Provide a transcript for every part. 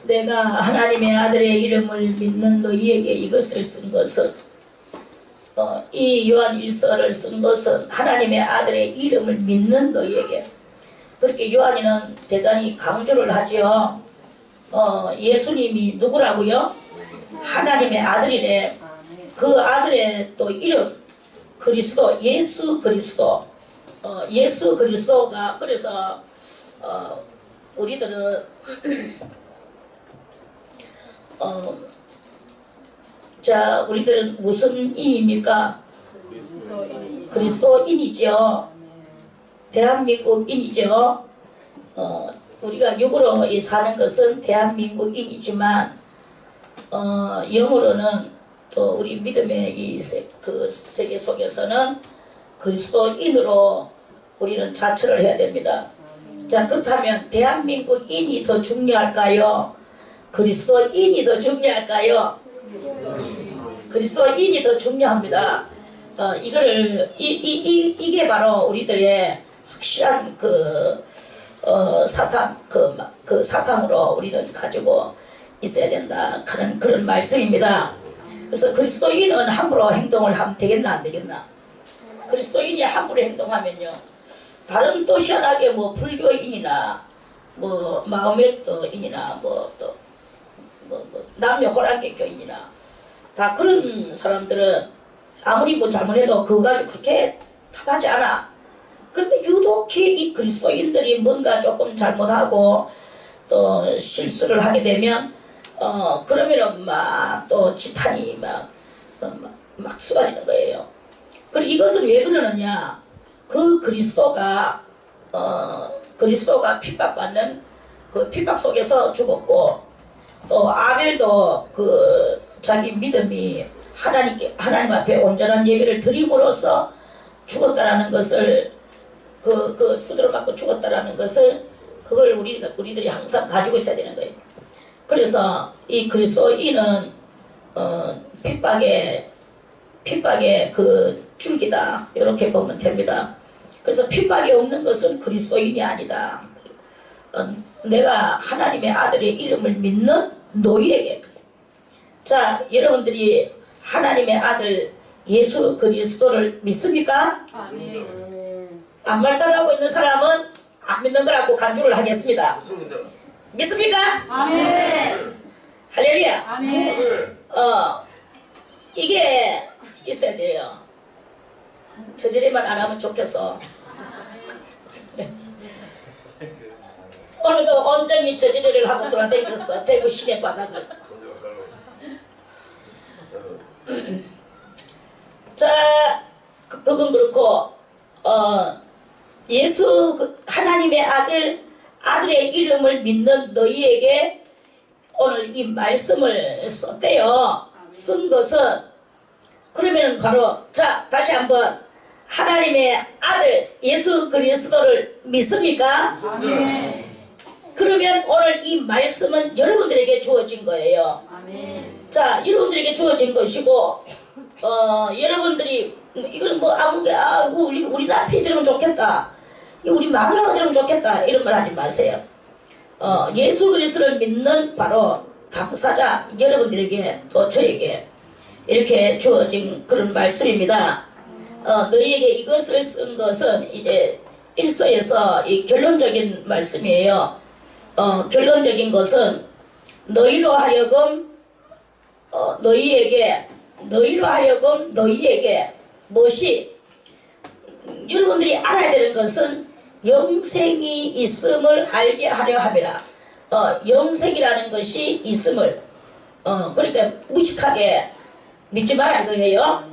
내가 하나님의 아들의 이름을 믿는 너희에게 이것을 쓴 것은 이 요한일서를 쓴 것은 하나님의 아들의 이름을 믿는 너희에게. 그렇게 요한이는 대단히 강조를 하지요. 예수님이 누구라고요? 하나님의 아들이래. 그 아들의 또 이름 그리스도, 예수 그리스도. 예수 그리스도가 그래서 우리들은 자, 우리들은 무슨 인입니까? 그리스도인이죠. 대한민국인이죠. 우리가 육으로 사는 것은 대한민국인이지만 영으로는 또 우리 믿음의 그 세계 속에서는 그리스도인으로 우리는 자처를 해야 됩니다. 자, 그렇다면 대한민국인이 더 중요할까요? 그리스도인이 더 중요할까요? 그리스도인이 더 중요합니다. 이게 바로 우리들의 확실한 그 사상으로 우리는 가지고 있어야 된다 하는 그런 말씀입니다. 그래서 그리스도인은 함부로 행동을 하면 되겠나 안 되겠나? 그리스도인이 함부로 행동하면요, 다른 또 희한하게 뭐 불교인이나 뭐 마호메트인이나 뭐 남녀 호랑개교인이나 다 그런 사람들은 아무리 뭐 잘못해도 그거 가지고 그렇게 탓하지 않아. 그런데 유독히 이 그리스도인들이 뭔가 조금 잘못하고 또 실수를 하게 되면 그러면은 막 또 지탄이 막 쏟아지는 거예요. 그리고 이것은 왜 그러느냐? 그 그리스도가 핍박받는 그 핍박 속에서 죽었고, 또 아벨도 그 자기 믿음이 하나님 앞에 온전한 예배를 드림으로써 죽었다라는 것을 그 두드러 맞고 죽었다라는 것을 그걸 우리들이 항상 가지고 있어야 되는 거예요. 그래서 이 그리스도인은 핍박의 그 줄기다, 이렇게 보면 됩니다. 그래서 핍박이 없는 것은 그리스도인이 아니다. 내가 하나님의 아들의 이름을 믿는 너희에게. 자, 여러분들이 하나님의 아들 예수 그리스도를 믿습니까? 아멘. 아무 말 따라하고 있는 사람은 안 믿는 거라고 간주를 하겠습니다. 믿습니까? 아멘. 할렐루야. 아멘. 이게 있어야 돼요. 저지리만 안 하면 좋겠어. 오늘도 온전히 저지리를 하고 돌아다녔어. 대구 시내 바닥을. 자, 그건 그렇고 예수 하나님의 아들의 이름을 믿는 너희에게 오늘 이 말씀을 썼대요. 쓴 것은 그러면 바로, 자, 다시 한번, 하나님의 아들 예수 그리스도를 믿습니까? 아멘. 그러면 오늘 이 말씀은 여러분들에게 주어진 거예요. 아멘. 자, 여러분들에게 주어진 것이고, 여러분들이 이건 뭐 우리 남편이 들으면 좋겠다, 우리 마누라가 들으면 좋겠다, 이런 말 하지 마세요. 예수 그리스도를 믿는 바로 당사자 여러분들에게 또 저에게 이렇게 주어진 그런 말씀입니다. 너희에게 이것을 쓴 것은 이제 일서에서 이 결론적인 말씀이에요. 결론적인 것은 너희로 하여금 너희에게 무엇이 여러분들이 알아야 되는 것은 영생이 있음을 알게 하려 함이라. 영생이라는 것이 있음을 그러니까 무식하게 믿지 마라 이거예요.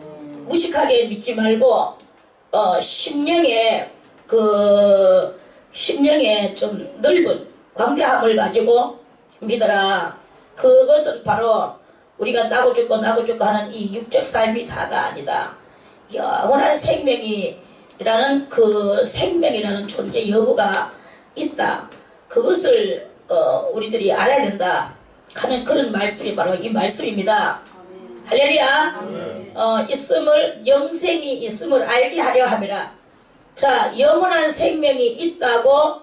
무식하게 믿지 말고 심령에 좀 넓은 광대함을 가지고 믿어라. 그것은 바로 우리가 나고 죽고 하는 이 육적 삶이 다가 아니다. 영원한 생명이라는 그 생명이라는 존재 여부가 있다. 그것을 우리들이 알아야 된다 하는 그런 말씀이 바로 이 말씀입니다. 할렐루야. 영생이 있음을 알게 하려 함이라. 자, 영원한 생명이 있다고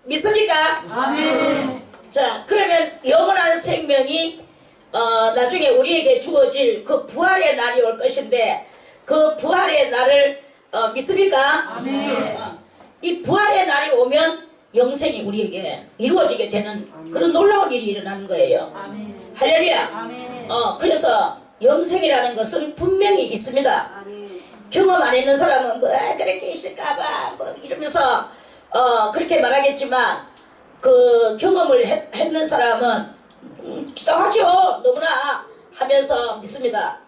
믿습니까? 아멘. 자, 그러면 그러면 영원한 생명이 나중에 우리에게 주어질 그 부활의 날이 올 것인데 그 부활의 날을 믿습니까? 아멘. 이 부활의 날이 오면 영생이 우리에게 이루어지게 되는 그런 놀라운 일이 일어나는 거예요. 아멘. 할렐루야. 아멘. 그래서 영생이라는 것은 분명히 있습니다. 아멘. 경험 안 있는 사람은 뭐 그렇게 있을까봐 뭐 이러면서 그렇게 말하겠지만 그 경험을 했는 사람은 기도하죠 너무나 하면서 믿습니다.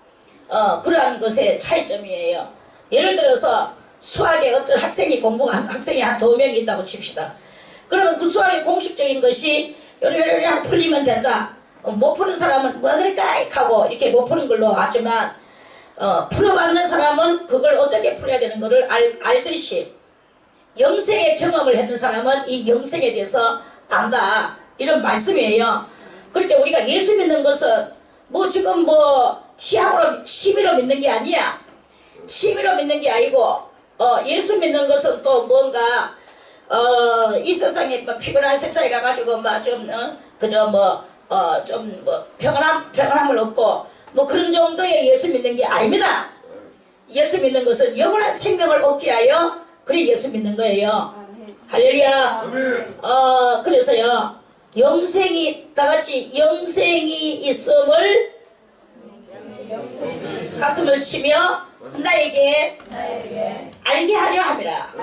그러한 것의 차이점이에요. 예를 들어서 수학에 어떤 학생이 학생이 한 2명이 있다고 칩시다. 그러면 그 수학의 공식적인 것이 요리요리 풀리면 된다. 못 푸는 사람은 뭐 그럴까 하고 이렇게 못 푸는 걸로 하지만 풀어받는 사람은 그걸 어떻게 풀어야 되는 것을 알듯이 영생의 경험을 했는 사람은 이 영생에 대해서 안다. 이런 말씀이에요. 그러니까 우리가 예수 믿는 것은 뭐 지금 뭐 취향으로 취미로 믿는 게 아니야. 취미로 믿는 게 아니고 예수 믿는 것은 또 뭔가 이 세상에 뭐 피곤한 세상에 가가지고 뭐좀 그저 좀 평안함을 얻고 뭐 그런 정도의 예수 믿는 게 아닙니다. 예수 믿는 것은 영원한 생명을 얻게 하여 그래 예수 믿는 거예요. 아멘. 할렐루야. 아멘. 그래서요 영생이 다같이 영생이 있음을 가슴을 치며 나에게 알게 하려 함이라.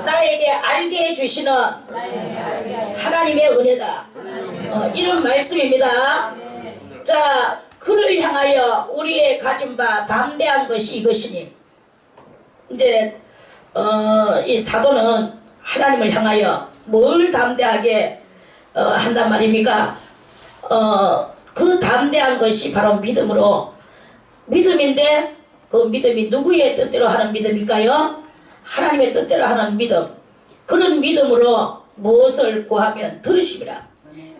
나에게 알게 해주시는 하나님의 은혜다. 이런 말씀입니다. 자, 그를 향하여 우리의 가진 바 담대한 것이 이것이니 이제 이 사도는 하나님을 향하여 뭘 담대하게 한단 말입니까? 그 담대한 것이 바로 믿음인데 그 믿음이 누구의 뜻대로 하는 믿음일까요? 하나님의 뜻대로 하는 믿음. 그런 믿음으로 무엇을 구하면 들으심이라.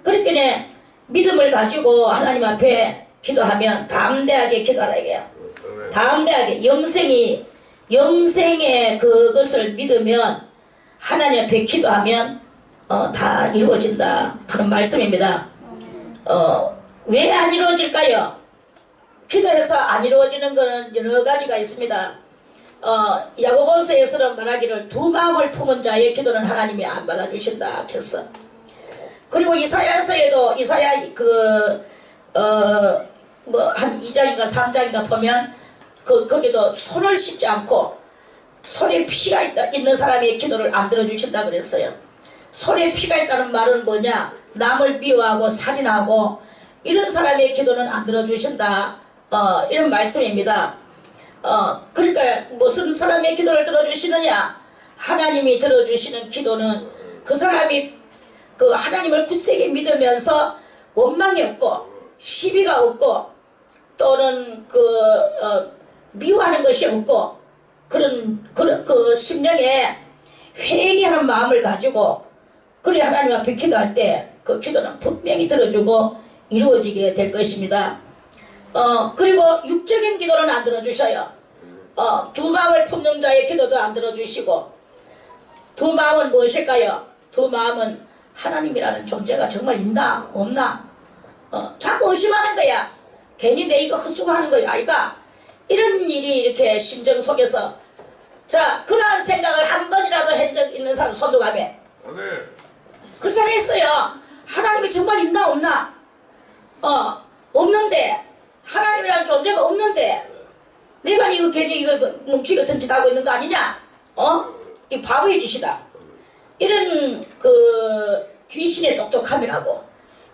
그러니까 믿음을 가지고 하나님 앞에 기도하면 담대하게 기도하라 이게요. 담대하게 영생의 그것을 믿으면 하나님 앞에 기도하면 다 이루어진다 하는 말씀입니다. 왜 안 이루어질까요? 기도해서 안 이루어지는 것은 여러 가지가 있습니다. 야고보서에서는 말하기를 두 마음을 품은 자의 기도는 하나님이 안 받아주신다 했어. 그리고 이사야서에도 이사야 한 2장인가 3장인가 보면 거기도 손을 씻지 않고 손에 피가 있는 사람의 기도를 안 들어주신다 그랬어요. 손에 피가 있다는 말은 뭐냐? 남을 미워하고 살인하고 이런 사람의 기도는 안 들어주신다. 이런 말씀입니다. 그러니까 무슨 사람의 기도를 들어주시느냐? 하나님이 들어주시는 기도는 그 사람이 그 하나님을 굳세게 믿으면서 원망이 없고 시비가 없고 또는 미워하는 것이 없고 그런 그 심령에 회개하는 마음을 가지고 그래 하나님 앞에 기도할 때 그 기도는 분명히 들어주고 이루어지게 될 것입니다. 그리고 육적인 기도는 안 들어주셔요. 두 마음을 품는 자의 기도도 안 들어주시고 두 마음은 무엇일까요? 두 마음은 하나님이라는 존재가 정말 있나 없나 자꾸 의심하는 거야. 괜히 내 이거 헛수고하는 거야 아이가. 이런 일이 이렇게 심정 속에서 자 그러한 생각을 한 번이라도 한 적 있는 사람 손도 가매. 그렇게 했어요. 하나님이 정말 있나 없나? 없는데 하나님이라는 존재가 없는데 내가 이거 괜히 이거 뭉치 같은 짓 하고 있는 거 아니냐? 이 바보의 짓이다. 이런 그 귀신의 똑똑함이라고.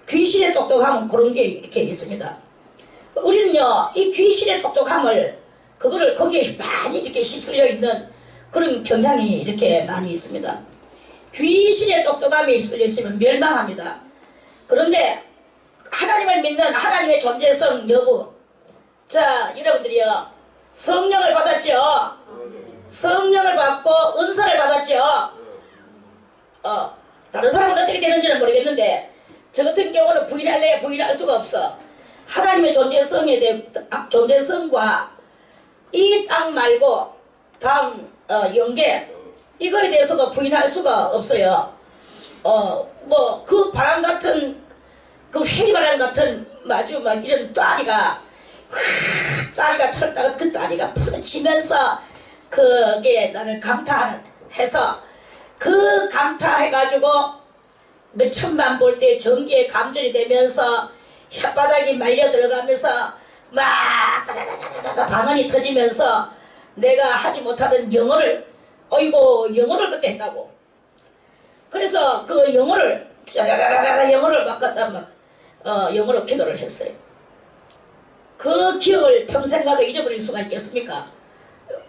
귀신의 똑똑함은 그런 게 이렇게 있습니다. 우리는요 이 귀신의 똑똑함을 그거를 거기에 많이 이렇게 휩쓸려 있는 그런 경향이 이렇게 많이 있습니다. 귀신의 똑똑함에 휩쓸려 있으면 멸망합니다. 그런데 하나님을 믿는 하나님의 존재성 여부. 자 여러분들이요 성령을 받았죠. 성령을 받고 은사를 받았죠. 다른 사람은 어떻게 되는지는 모르겠는데 저 같은 경우는 부인할래야 부인할 수가 없어. 하나님의 존재성과 이 땅 말고 다음 영계 이거에 대해서도 부인할 수가 없어요. 뭐 그 바람 같은 해리바람 같은 마주 막 이런 다리가 털었다가 그 다리가 부러지면서 그게 나를 감타해서 그 감타해가지고 몇 천만 볼 때 전기에 감전이 되면서 혓바닥이 말려 들어가면서 막 따다다다다다 방언이 터지면서 내가 하지 못하던 영어를 그때 했다고. 그래서 그 영어를 영어를 막 갖다 영어로 기도를 했어요. 그 기억을 평생 가도 잊어버릴 수가 있겠습니까?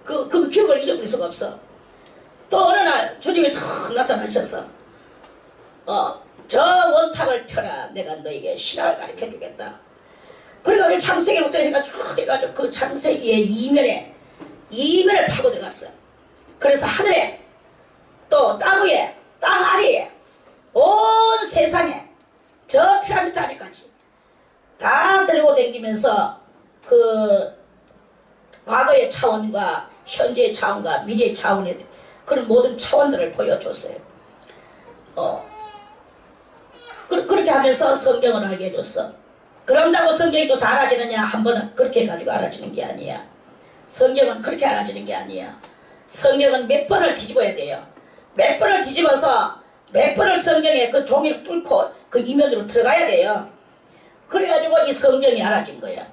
그 기억을 잊어버릴 수가 없어. 또 어느 날 주님이 탁 나타나셔서 저 원탁을 펴라. 내가 너에게 신학을 가르쳐 주겠다. 그래가지고 창세기부터 해가지고 그 창세기의 이면을 파고 들어갔어. 그래서 하늘에 또 땅 위에 땅 아래에 온 세상에 저 피라미드 안에까지 다 들고 다니면서 그 과거의 차원과 현재의 차원과 미래의 차원의 그런 모든 차원들을 보여줬어요. 그렇게 하면서 성경을 알게 해줬어. 그런다고 성경이 또 다 알아지느냐? 한 번은 그렇게 해가지고 알아지는 게 아니야. 성경은 그렇게 알아지는 게 아니야. 성경은 몇 번을 뒤집어야 돼요. 몇 번을 뒤집어서 몇 번을 성경에 그 종이를 뚫고 그 이면으로 들어가야 돼요. 그래가지고 이 성경이 알아진 거야.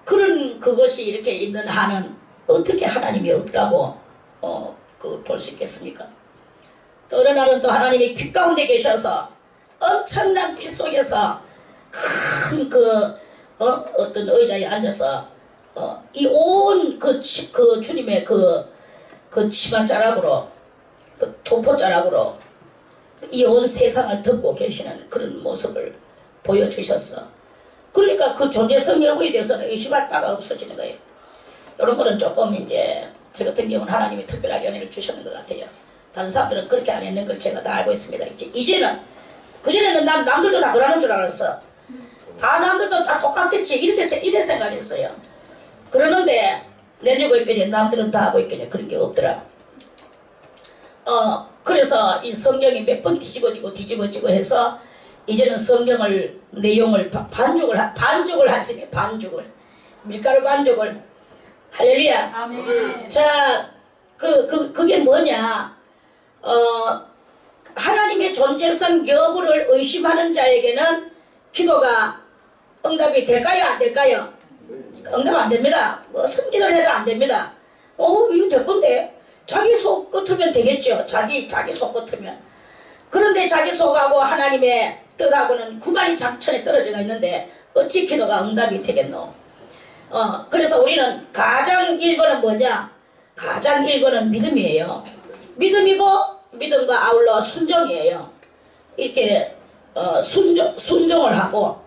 그런 그것이 이렇게 있는 한은 어떻게 하나님이 없다고 볼 수 있겠습니까? 또 어느 날은 또 하나님이 빛 가운데 계셔서 엄청난 빛 속에서 큰 어떤 의자에 앉아서 이 온 그 주님의 그 치마자락으로 그 도포자락으로 이 온 세상을 덮고 계시는 그런 모습을 보여주셨어. 그러니까 그 존재성 여부에 대해서는 의심할 바가 없어지는 거예요. 이런 거는 조금 이제 저 같은 경우는 하나님이 특별하게 은혜를 주셨는 것 같아요. 다른 사람들은 그렇게 안 했는 걸 제가 다 알고 있습니다. 이제는 그전에는 난 남들도 다 그러는 줄 알았어. 다 남들도 다 똑같겠지 이렇게 생각했어요. 그러는데 내주고 있겠냐 남들은 다 하고 있겠냐 그런 게 없더라. 그래서 이 성경이 몇 번 뒤집어지고 해서 이제는 성경을 내용을 반죽을 할 수 있는 반죽을 밀가루 반죽을 할렐루야. 아멘. 자, 그게 뭐냐? 하나님의 존재성 여부를 의심하는 자에게는 기도가 응답이 될까요? 안 될까요? 응답 안 됩니다. 무슨 기도를 해도 안 됩니다. 이거 될 건데. 자기 속 같으면 되겠죠. 자기 속 같으면. 그런데 자기 속하고 하나님의 뜻하고는 구만이 장천에 떨어져 있는데 어찌 기도가 응답이 되겠노? 그래서 우리는 가장 1번은 뭐냐? 가장 1번은 믿음이에요. 믿음이고 믿음과 아울러 순종이에요. 이렇게 순종을 하고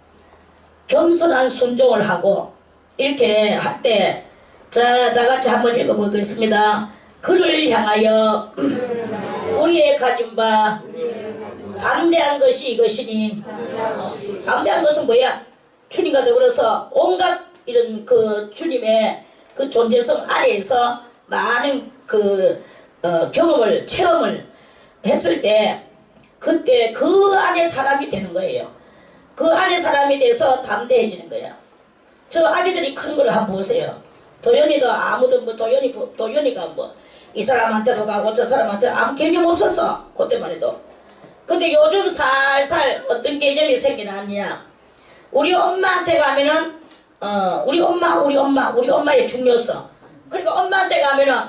겸손한 순종을 하고 이렇게 할 때 자, 다 같이 한번 읽어보겠습니다. 그를 향하여 우리의 가진 바 담대한 것이 이것이니 담대한 것은 뭐야? 주님과 더불어서 온갖 이런 그 주님의 그 존재성 아래에서 많은 경험을 체험을 했을 때 그때 그 안에 사람이 되는 거예요. 그 안에 사람이 돼서 담대해지는 거야. 저 아기들이 큰 걸 한번 보세요. 도연이도 아무도 도연이가 이 사람한테도 가고 저 사람한테 아무 개념 없었어. 그때만 해도. 근데 요즘 살살 어떤 개념이 생겨났냐. 우리 엄마한테 가면은 우리 엄마의 중요성. 그리고 엄마한테 가면은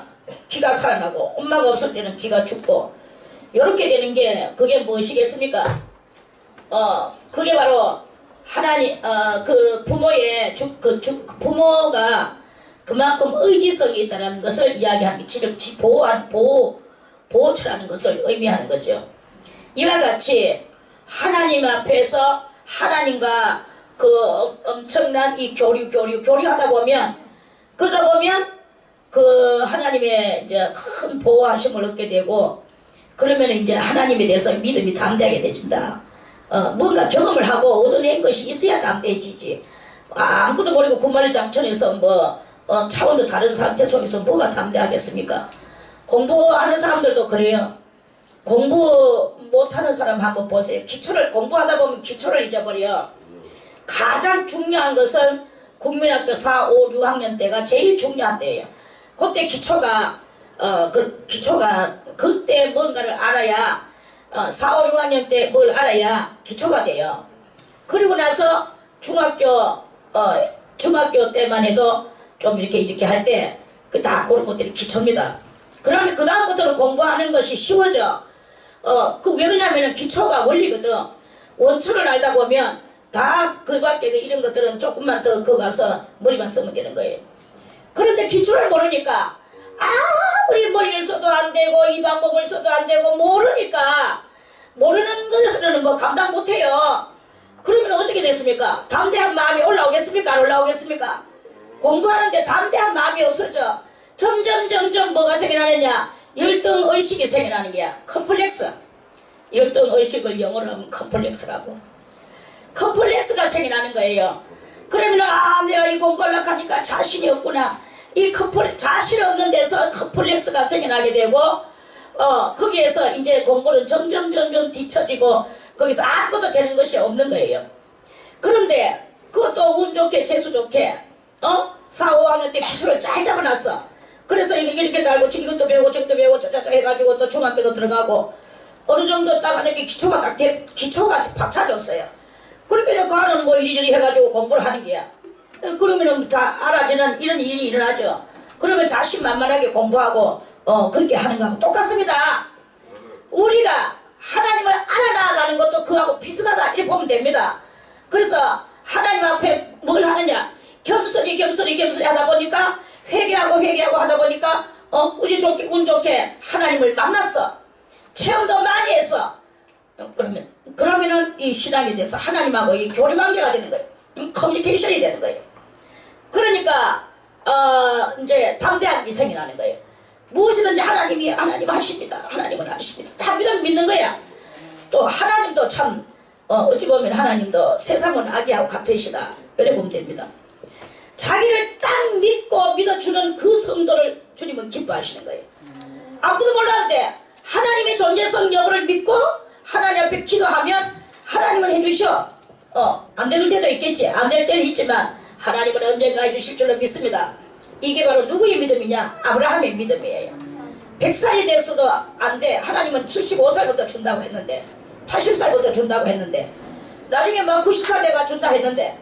기가 살아나고 엄마가 없을 때는 기가 죽고 이렇게 되는 게 그게 무엇이겠습니까? 그게 바로 하나님 그 부모의 부모가 그만큼 의지성이 있다는 것을 이야기하는 게 보호처라는 것을 의미하는 거죠. 이와 같이 하나님 앞에서 하나님과 그 엄청난 이 교류하다 보면 그러다 보면 그 하나님의 이제 큰 보호하심을 얻게 되고 그러면 이제 하나님에 대해서 믿음이 담대하게 되진다. 뭔가 경험을 하고 얻어낸 것이 있어야 담대해지지. 아무것도 모르고 구만장천에서 차원도 다른 상태 속에서 뭐가 담대하겠습니까? 공부하는 사람들도 그래요. 공부 못하는 사람 한번 보세요. 기초를 공부하다 보면 기초를 잊어버려. 가장 중요한 것은 국민학교 4, 5, 6학년 때가 제일 중요한 때예요. 그때 기초가 그때 뭔가를 알아야 4, 5, 6학년 때 뭘 알아야 기초가 돼요. 그리고 나서 중학교 때만 해도 좀 이렇게 할 때 다 그런 것들이 기초입니다. 그러면 그 다음부터는 공부하는 것이 쉬워져. 왜 그러냐면은 기초가 원리거든. 원초를 알다 보면 다 그 밖에 이런 것들은 조금만 더 가서 머리만 쓰면 되는 거예요. 그런데 기초를 모르니까 아무리 머리를 써도 안 되고 이 방법을 써도 안 되고 모르니까 모르는 것에서는 뭐 감당 못해요. 그러면 어떻게 됐습니까? 담대한 마음이 올라오겠습니까? 안 올라오겠습니까? 공부하는데 담대한 마음이 없어져. 점점 뭐가 생겨나느냐? 열등의식이 생겨나는 게야. 컴플렉스. 열등의식을 영어로 하면 컴플렉스라고. 컴플렉스가 생겨나는 거예요. 그러면 내가 이 공부하려고 하니까 자신이 없구나. 자신이 없는 데서 컴플렉스가 생겨나게 되고 거기에서 이제 공부는 점점 뒤처지고 거기서 아무것도 되는 것이 없는 거예요. 그런데 그것도 운 좋게 재수 좋게 4, 5학년 때 기초를 잘 잡아놨어. 그래서 이렇게 알고 이것도 배우고 저것도 배우고 저저저 해가지고 또 중학교도 들어가고 어느 정도 딱 하니까 기초가 박차졌어요. 그러니까 가는 뭐 이리저리 해가지고 공부를 하는 게야. 그러면은 다 알아지는 이런 일이 일어나죠. 그러면 자신만만하게 공부하고 그렇게 하는 거하고 똑같습니다. 우리가 하나님을 알아나가는 것도 그하고 비슷하다 이렇게 보면 됩니다. 그래서 하나님 앞에 뭘 하느냐? 겸손히 하다 보니까 회개하고 하다 보니까 운 좋게 하나님을 만났어. 체험도 많이 했어. 그러면은 이 신앙에 대해서 하나님하고 이 교류관계가 되는 거예요. 커뮤니케이션이 되는 거예요. 그러니까 이제 담대한 기생이 나는 거예요. 무엇이든지 하나님 하십니다. 하나님은 하십니다. 다 믿는 거야. 또 하나님도 참 어찌 보면 하나님도 세상은 아기하고 같으시다. 이래 보면 됩니다. 자기를 딱 믿고 믿어주는 그 성도를 주님은 기뻐하시는 거예요. 아무도 몰랐는데 하나님의 존재성 여부를 믿고 하나님 앞에 기도하면 하나님은 해주셔. 안 되는 때도 있겠지. 안 될 때는 있지만 하나님은 언젠가 해주실 줄로 믿습니다. 이게 바로 누구의 믿음이냐? 아브라함의 믿음이에요. 100살이 됐어도 안 돼. 하나님은 75살부터 준다고 했는데 80살부터 준다고 했는데 나중에 막 90살 돼가 준다 했는데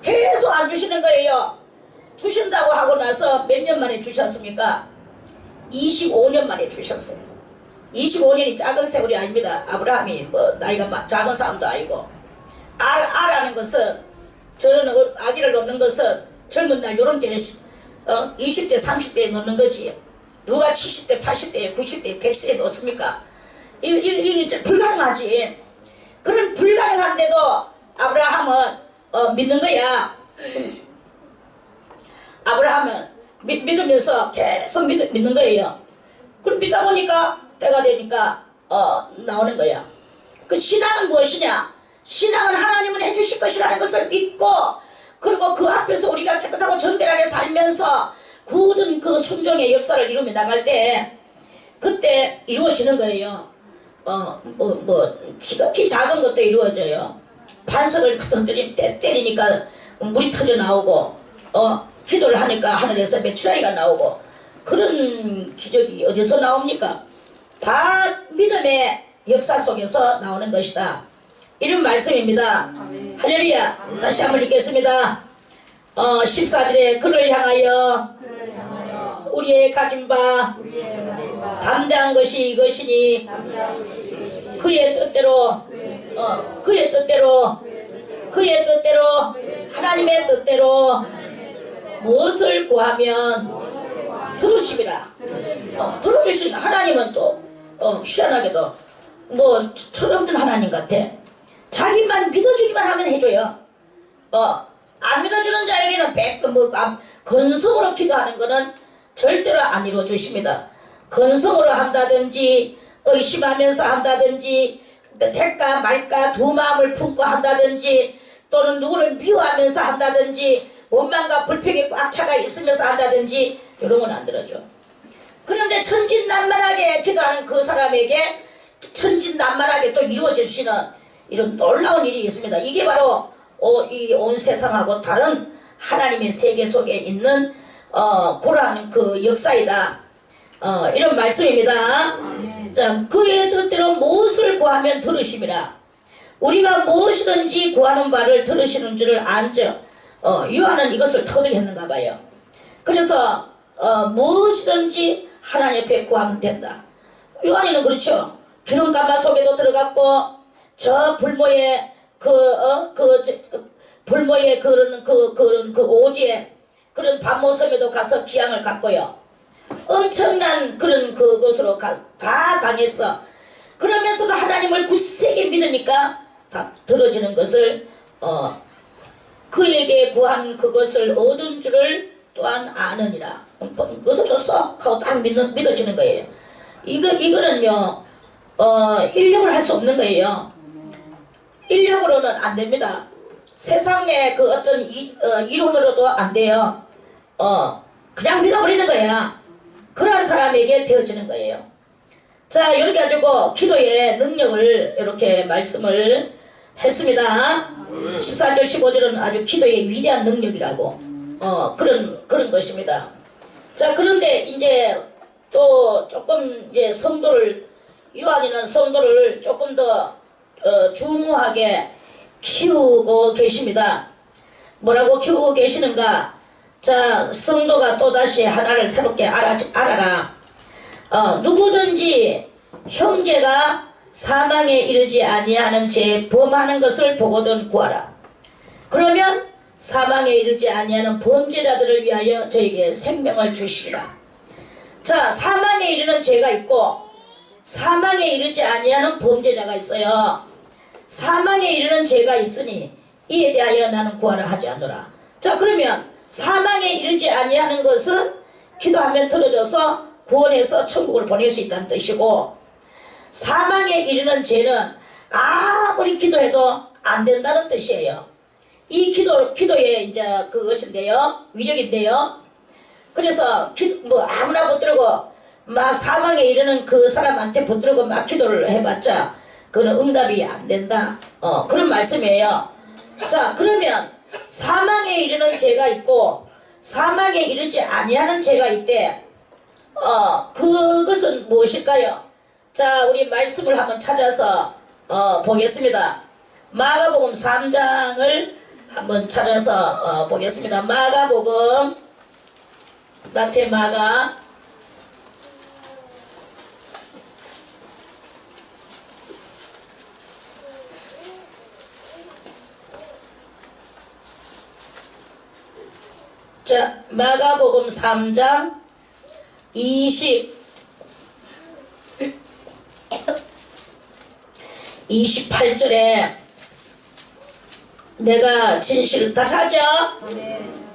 계속 안 주시는 거예요. 주신다고 하고 나서 몇 년 만에 주셨습니까? 25년 만에 주셨어요. 25년이 작은 세월이 아닙니다. 아브라함이 뭐 나이가 작은 사람도 아니고 아라는 것은 저는 아기를 놓는 것은 젊은 날 요런 때 20대 30대에 놓는 거지. 누가 70대 80대 90대 100세에 놓습니까? 이게 불가능하지. 그런 불가능한데도 아브라함은 믿는 거야. 아브라함은 믿으면서 계속 믿는 거예요. 그럼 믿다 보니까 때가 되니까 나오는 거야. 그 신앙은 무엇이냐? 신앙은 하나님은 해주실 것이라는 것을 믿고 그리고 그 앞에서 우리가 깨끗하고 정결하게 살면서 굳은 그 순종의 역사를 이루며 나갈 때 그때 이루어지는 거예요. 지극히 작은 것도 이루어져요. 반석을 때리니까 물이 터져 나오고 기도를 하니까 하늘에서 메추라기가 나오고 그런 기적이 어디서 나옵니까? 다 믿음의 역사 속에서 나오는 것이다. 이런 말씀입니다. 아멘. 할렐루야. 다시 한번 읽겠습니다. 14절에 그를 향하여 우리의 가진 바 담대한 것이 이것이니 그의 뜻대로 하나님의 뜻대로 무엇을 구하면 들으시리라. 들어주시는 하나님은 또 희한하게도 뭐 철없는 하나님 같아. 자기만 믿어주기만 하면 해줘요. 안 믿어주는 자에게는 건성으로 기도하는 거는 절대로 안 이루어주십니다. 건성으로 한다든지 의심하면서 한다든지 될까 말까 두 마음을 품고 한다든지 또는 누구를 미워하면서 한다든지 원망과 불평이 꽉 차가 있으면서 한다든지 이런 건 안 들어줘. 그런데 천진난만하게 기도하는 그 사람에게 천진난만하게 또 이루어지시는 이런 놀라운 일이 있습니다. 이게 바로 이 온 세상하고 다른 하나님의 세계 속에 있는 그러한 그 역사이다. 이런 말씀입니다. 자, 그의 뜻대로 무엇을 구하면 들으심이라. 우리가 무엇이든지 구하는 바를 들으시는 줄을 안즉 요한은 이것을 터득했는가 봐요. 그래서 무엇이든지 하나님 앞에 구하면 된다. 요한이는 그렇죠. 기름가마 속에도 들어갔고 저 불모의 불모의 그런 오지에 그런 밤모섬에도 가서 기양을 갔고요. 엄청난 그런 그것으로 다 당했어. 그러면서도 하나님을 굳세게 믿으니까 다 들어지는 것을 그에게 구한 그것을 얻은 줄을 또한 아느니라. 얻어줬어 하고 딱 믿어지는 거예요. 이거는요 인력을 할 수 없는 거예요. 인력으로는 안 됩니다. 세상의 그 어떤 이론으로도 안 돼요. 그냥 믿어버리는 거야. 그러한 사람에게 되어지는 거예요. 자, 이렇게 가지고 기도의 능력을 이렇게 말씀을 했습니다. 14절 15절은 아주 기도의 위대한 능력이라고 그런 것입니다. 자, 그런데 이제 또 조금 이제 성도를 요한이는 성도를 조금 더 중후하게 키우고 계십니다. 뭐라고 키우고 계시는가? 자, 성도가 또다시 하나를 새롭게 알아라. 누구든지 형제가 사망에 이르지 아니하는 죄 범하는 것을 보거든 구하라. 그러면 사망에 이르지 아니하는 범죄자들을 위하여 저에게 생명을 주시리라. 자, 사망에 이르는 죄가 있고 사망에 이르지 아니하는 범죄자가 있어요. 사망에 이르는 죄가 있으니 이에 대하여 나는 구하라 하지 않노라. 자, 그러면 사망에 이르지 아니하는 것은 기도하면 들어줘서 구원해서 천국을 보낼 수 있다는 뜻이고, 사망에 이르는 죄는 아무리 기도해도 안 된다는 뜻이에요. 이 기도의 이제 그것인데요, 위력인데요. 그래서 뭐 아무나 붙들고 막 사망에 이르는 그 사람한테 붙들고 막 기도를 해봤자 그는 응답이 안 된다. 그런 말씀이에요. 자, 그러면 사망에 이르는 죄가 있고 사망에 이르지 아니하는 죄가 있대. 그것은 무엇일까요? 자, 우리 말씀을 한번 찾아서 보겠습니다. 마가복음 3장을 한번 찾아서 보겠습니다. 마가복음, 마태, 마가. 자, 마가복음 3장 28절에 내가 진실, 다시 하죠.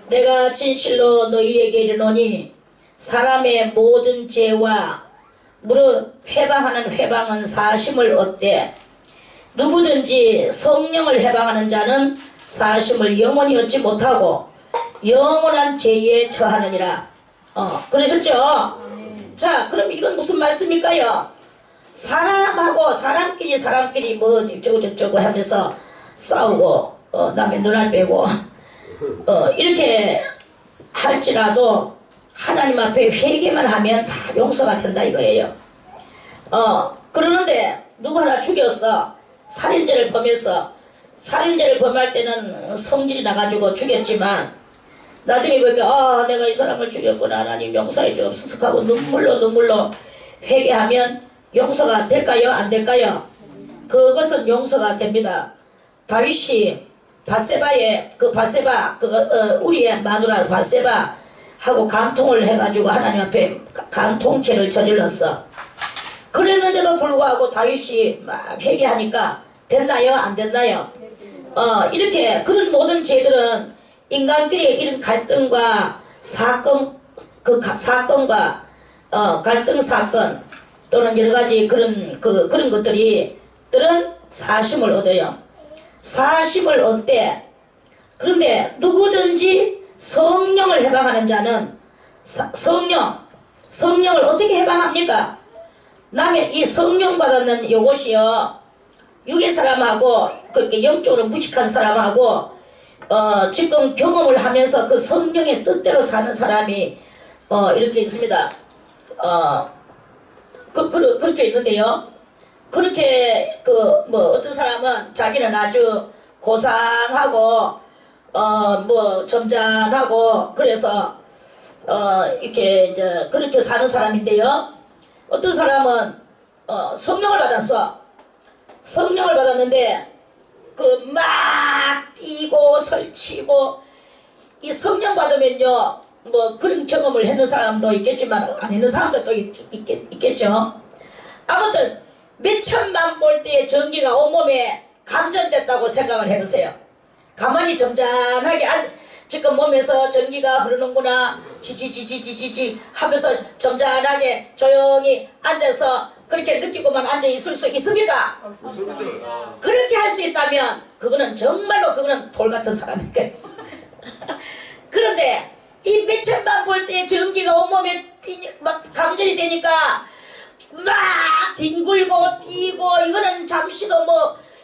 내가 진실로 너희에게 이르노니 사람의 모든 죄와 무릇 회방하는 회방은 사심을 얻되 누구든지 성령을 회방하는 자는 사심을 영원히 얻지 못하고 영원한 죄에 처하느니라. 그러셨죠? 자, 그럼 이건 무슨 말씀일까요? 사람하고 사람끼리 뭐 저거 하면서 싸우고 남의 눈알 빼고 이렇게 할지라도 하나님 앞에 회개만 하면 다 용서가 된다 이거예요. 그러는데 누구 하나 죽였어. 살인죄를 범했어. 살인죄를 범할 때는 성질이 나가지고 죽였지만 나중에 보니까 내가 이 사람을 죽였구나, 하나님 용서해 주옵소서 하고 눈물로 회개하면 용서가 될까요? 안 될까요? 그것은 용서가 됩니다. 다윗이 바세바 우리의 마누라 바세바 하고 간통을 해가지고 하나님 앞에 간통죄를 저질렀어. 그랬는데도 불구하고 다윗이 막 회개하니까 됐나요? 안 됐나요? 이렇게 그런 모든 죄들은 인간끼리의 이런 갈등과 사건과 갈등 사건 또는 여러 가지 그런 것들은 사심을 얻어요. 사심을 얻되 그런데 누구든지 성령을 해방하는 자는 성령을 어떻게 해방합니까? 남의 이 성령 받았는 요것이요 육의 사람하고 그렇게 영적으로 무식한 사람하고 지금 경험을 하면서 그 성령의 뜻대로 사는 사람이 이렇게 있습니다. 그렇게 있는데요. 그렇게 어떤 사람은 자기는 아주 고상하고 점잖하고 그래서 이렇게 이제 그렇게 사는 사람인데요. 어떤 사람은 성령을 받았어. 성령을 받았는데 막 뛰고 설치고 이 성령 받으면요 그런 경험을 했는 사람도 있겠지만 안 했는 사람도 또 있겠죠. 아무튼 몇천만 볼트의 전기가 온몸에 감전됐다고 생각을 해보세요. 가만히 점잖하게 지금 몸에서 전기가 흐르는구나 지지지지지지 하면서 점잖하게 조용히 앉아서 그렇게 느끼고만 앉아 있을 수 있습니까? 그렇게 할 수 있다면 그거는 정말로 돌 같은 사람일 거예요. 그런데 이 몇천만 볼트의 전기가 온몸에 막 감전이 되니까 막 뒹굴고 뛰고 이거는 잠시도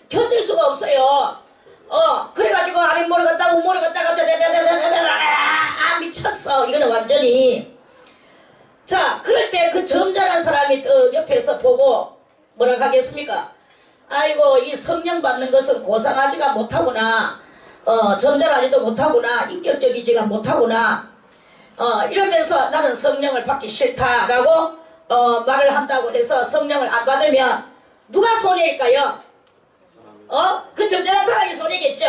견딜 수가 없어요. 그래가지고 아랫모를 갔다가 우모를 갔다가 미쳤어. 이거는 완전히. 자, 그럴 때 그 점잖은 사람이 또 옆에서 보고 뭐라 하겠습니까? 아이고 이 성령 받는 것은 고상하지가 못하구나. 점잖하지도 못하구나. 인격적이지가 못하구나. 이러면서 나는 성령을 받기 싫다라고 말을 한다고 해서 성령을 안 받으면 누가 손해일까요? 그 점잖은 사람이 손해겠죠.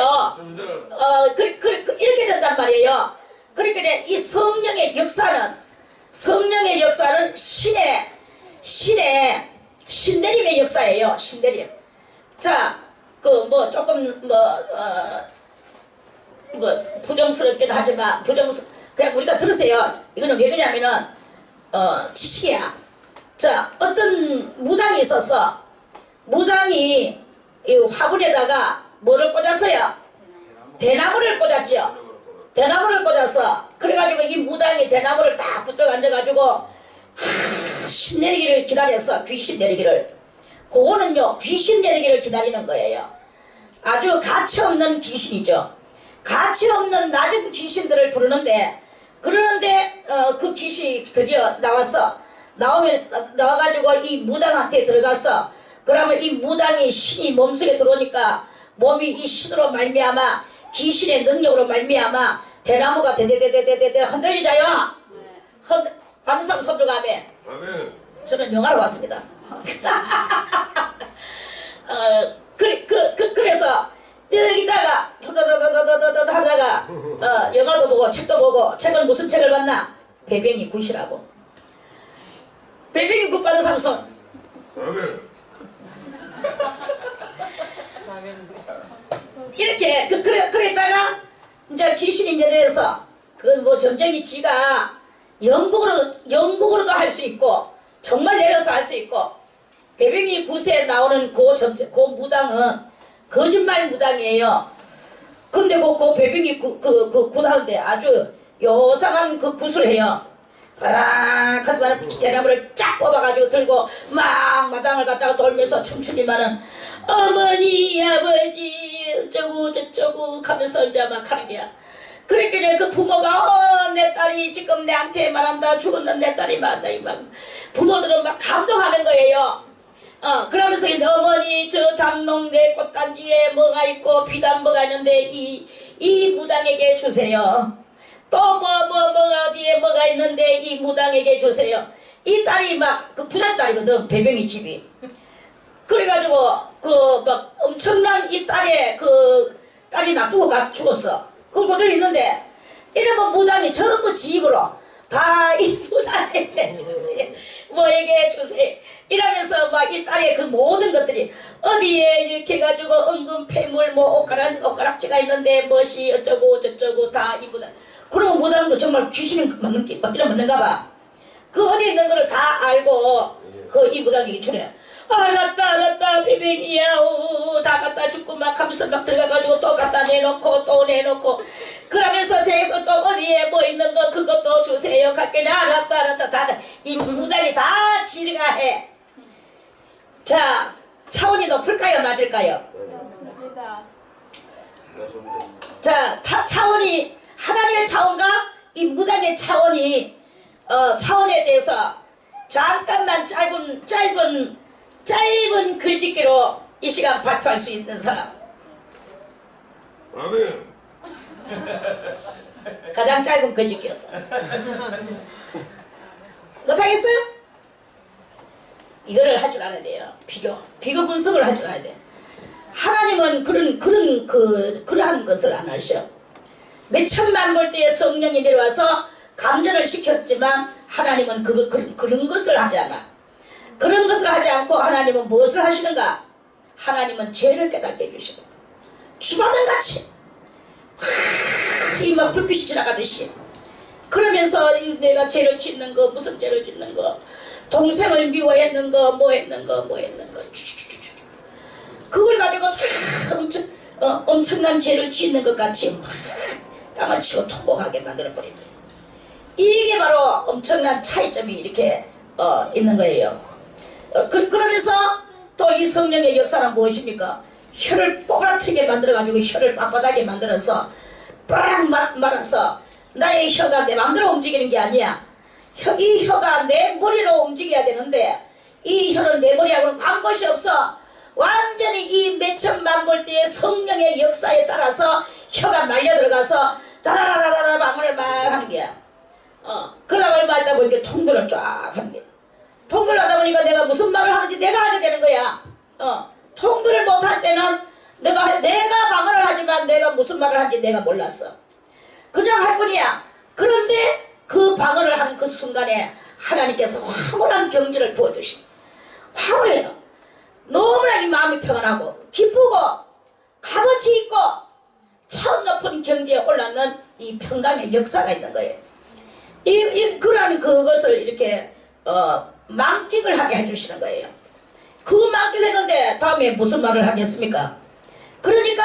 이렇게 된단 말이에요. 그러니까 이 성령의 역사는 신내림의 역사예요. 신내림. 자, 조금 부정스럽긴 하지만 그냥 우리가 들으세요. 이거는 왜 그러냐면은 지식이야. 자, 어떤 무당이 있었어. 무당이 이 화분에다가 뭐를 꽂았어요? 대나무를 꽂았죠. 대나무를 꽂았어. 그래가지고 이 무당이 대나무를 딱 붙들어 앉아가지고 신 내리기를 기다렸어. 귀신 내리기를. 그거는요 귀신 내리기를 기다리는 거예요. 아주 가치없는 귀신이죠. 가치없는 낮은 귀신들을 부르는데 그 귀신이 드디어 나왔어. 나와가지고 이 무당한테 들어갔어. 그러면 이 무당이 신이 몸속에 들어오니까 몸이 이 신으로 말미암아 귀신의 능력으로 말미암아 대나무가 대대대대대대 흔들리자요. 밤삼 손주가매. 저는 영화를 봤습니다. 그래서 여기다가 하다가 영화도 보고 책도 보고 무슨 책을 봤나? 배병이 굿이라고. 배병이 굿 받는 삼손. 이렇게 그랬다가 이제 귀신이 이제 돼서 점쟁이 지가 영국으로도 할 수 있고 정말 내려서 할 수 있고 배병이 굿에 나오는 그 무당은 거짓말 무당이에요. 그런데 그 배병이 굿 하는데 아주 요상한 굿을 해요. 하지만 대나무를 쫙 뽑아가지고 들고 막 마당을 갔다가 돌면서 춤추지만은 어머니 아버지 어쩌고 저쩌고 하면서 이제 막 하는 게야. 그러니까 그 부모가 내 딸이 지금 내한테 말한다 죽었는 내 딸이 말한다 막 부모들은 막 감동하는 거예요. 그러면서 어머니 저 장롱내 꽃단지에 뭐가 있고 비단뭐가 있는데 이 무당에게 주세요. 또 어디에 뭐가 있는데 이 무당에게 주세요. 이 딸이 막 부잣 딸이거든. 배병이 집이. 그래가지고 막 엄청난 이 딸의 딸이 놔두고 죽었어. 그걸 있는데 이러면 무당이 전부 집으로 다 이 무당에게 주세요. 뭐에게 주세요. 이러면서 막 이 딸의 그 모든 것들이 어디에 이렇게 해가지고 은근 폐물 옷가락지가 있는데 무엇이 어쩌고 저쩌고 다 이 무당. 그러면 무당도 정말 귀신이 맞는가 봐. 그 어디에 있는 거를 다 알고 이 무당이 주네. 알았다 비빙이야 다 갖다 주고 막 하면서 막 들어가가지고 또 갖다 내놓고 또 내놓고 그러면서 대해서 또 어디에 뭐 있는 거 그것도 주세요. 갈게 알았다 다 이 무당이 다 지가 해. 자, 차원이 높을까요? 낮을까요? 자, 차원이 하나님의 차원과 이 무당의 차원이 차원에 대해서 잠깐만 짧은 글짓기로 이 시간 발표할 수 있는 사람. 아멘. 가장 짧은 글짓기였다. 못하겠어요? 이거를 할 줄 알아야 돼요. 비교 분석을 할 줄 알아야 돼. 하나님은 그러한 것을 안 하셔. 몇 천만 볼트의 성령이 내려와서 감전을 시켰지만 하나님은 그런 것을 하지 않아. 그런 것을 하지 않고 하나님은 무엇을 하시는가? 하나님은 죄를 깨닫게 해주시고 주마등같이 이 막 불빛이 지나가듯이 그러면서 내가 죄를 짓는 거, 무슨 죄를 짓는 거, 동생을 미워했는 거, 뭐 했는 거 그걸 가지고 엄청난 죄를 짓는 것 같이 땅을 치고 통곡하게 만들어버린다. 이게 바로 엄청난 차이점이 이렇게 있는 거예요. 그러면서 또 이 성령의 역사는 무엇입니까? 혀를 꼬부라뜨리게 만들어가지고 혀를 빳빳하게 만들어서 빠랑 말아서 나의 혀가 내 마음대로 움직이는 게 아니야. 이 혀가 내 머리로 움직여야 되는데 이 혀는 내 머리하고는 관것이 없어. 완전히 이 몇천만 볼트의 성령의 역사에 따라서 혀가 말려 들어가서 다다다다다 방언을 막 하는 게야. 그러다가 얼마 있다 보니까 통변을 쫙 하는 거야. 통변을 하다 보니까 내가 무슨 말을 하는지 내가 알게 되는 거야. 통변을 못할 때는 내가 방언을 하지만 내가 무슨 말을 하는지 내가 몰랐어. 그냥 할 뿐이야. 그런데 그 방언을 하는 그 순간에 하나님께서 황홀한 경지를 부어주시. 황홀해요. 너무나 이 마음이 평안하고 기쁘고 값어치 있고 첫 높은 경지에 올랐는 이 평강의 역사가 있는 거예요. 그러한 그것을 이렇게 만끽을 하게 해주시는 거예요. 그 만끽했는데 다음에 무슨 말을 하겠습니까? 그러니까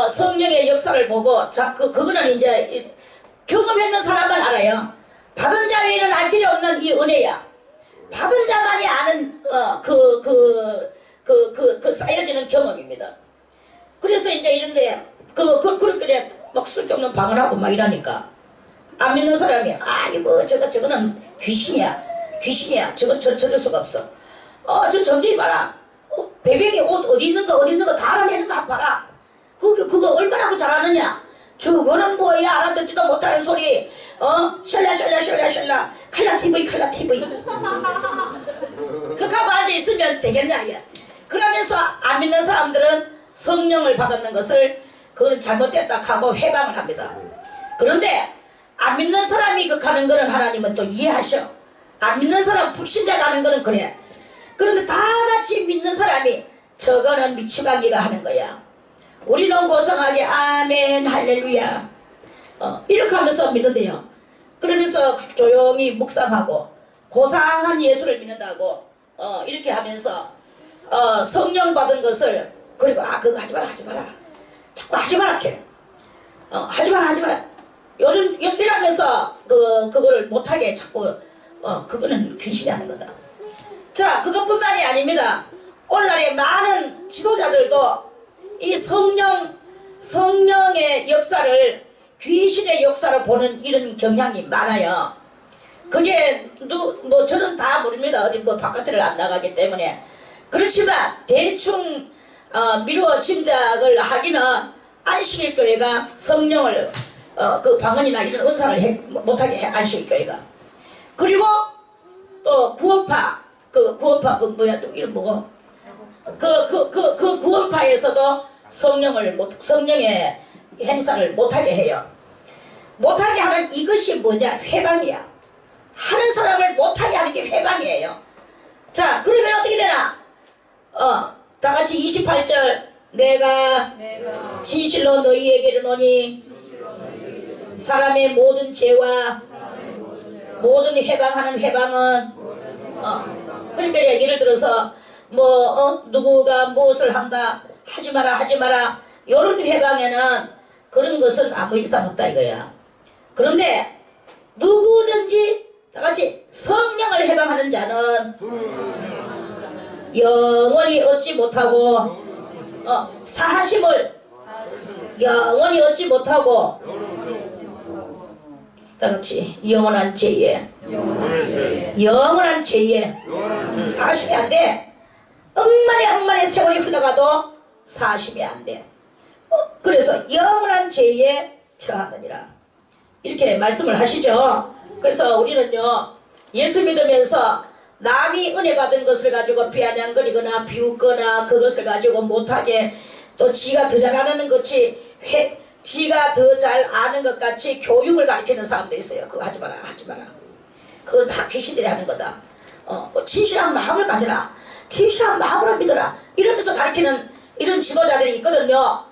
성령의 역사를 보고 그거는 이제 경험했는 사람만 알아요. 받은 자 외에는 알 길이 없는 이 은혜야. 받은 자만이 아는 쌓여지는 경험입니다. 그래서 이제 이런데 그렇게 막 쓸데없는 방언하고 막 이러니까 안 믿는 사람이 아이고 저거는 귀신이야. 저건 저럴 수가 없어. 저 점쟁이 봐라. 배병이 옷 어디 있는 거 다 알아내는 거 봐라. 그거 얼마나 잘하느냐. 저거는 뭐야 알아듣지도 못하는 소리. 샬라 칼라 TV 그렇게 하고 앉아있으면 되겠냐. 야. 그러면서 안 믿는 사람들은 성령을 받았는 것을 그거는 잘못됐다 하고 회방을 합니다. 그런데 안 믿는 사람이 하는 거는 하나님은 또 이해하셔. 안 믿는 사람 불신자가 하는 거는 그래. 그런데 다 같이 믿는 사람이 저거는 미치광이가 하는 거야. 우리는 고상하게 아멘 할렐루야 이렇게 하면서 믿는데요. 그러면서 조용히 묵상하고 고상한 예수를 믿는다고 이렇게 하면서 성령 받은 것을 그리고 그거 하지 마라 자꾸 하지 마라 이렇게 하지 마라 요즘 이러면서 그거를 못하게 자꾸 그거는 귀신이 하는 거다. 자, 그것뿐만이 아닙니다. 오늘날의 많은 지도자들도 이 성령의 역사를 귀신의 역사로 보는 이런 경향이 많아요. 그게 저는 다 모릅니다. 어디 바깥을 안 나가기 때문에. 그렇지만 대충 미루어 짐작을 하기는 안식일교회가 성령을 그 방언이나 이런 은사를 못하게 해. 안식일교회가. 그리고 또 구원파 이름 뭐고 그 구원파에서도 성령의 행사를 못하게 해요. 못하게 하는 이것이 뭐냐? 회방이야. 하는 사람을 못하게 하는 게 회방이에요. 자, 그러면 어떻게 되나? 다 같이 28절 내가 진실로 너희에게 이르노니 사람의 모든 죄와 모든 회방하는 회방은 그러니까 예를 들어서 누구가 무엇을 한다 하지 마라 이런 회방에는 그런 것은 아무 이상 없다 이거야. 그런데 누구든지 다 같이 성령을 해방하는 자는 영원히 얻지 못하고 사하심을 영원히 얻지 못하고 다 같이 영원한 죄에 사하심이 안 돼. 억만의 세월이 흘러가도 사하심이 안 돼. 그래서 영원한 죄에 처하느니라 이렇게 말씀을 하시죠. 그래서 우리는요 예수 믿으면서 남이 은혜 받은 것을 가지고 비아냥거리거나 비웃거나 그것을 가지고 못하게 또 지가 더 잘하는 것이 지가 더 잘 아는 것 같이 교육을 가르치는 사람도 있어요. 그거 하지 마라 하지 마라. 그건 다 귀신들이 하는 거다. 진실한 마음을 가져라. 진실한 마음으로 믿어라. 이러면서 가르치는 이런 지도자들이 있거든요.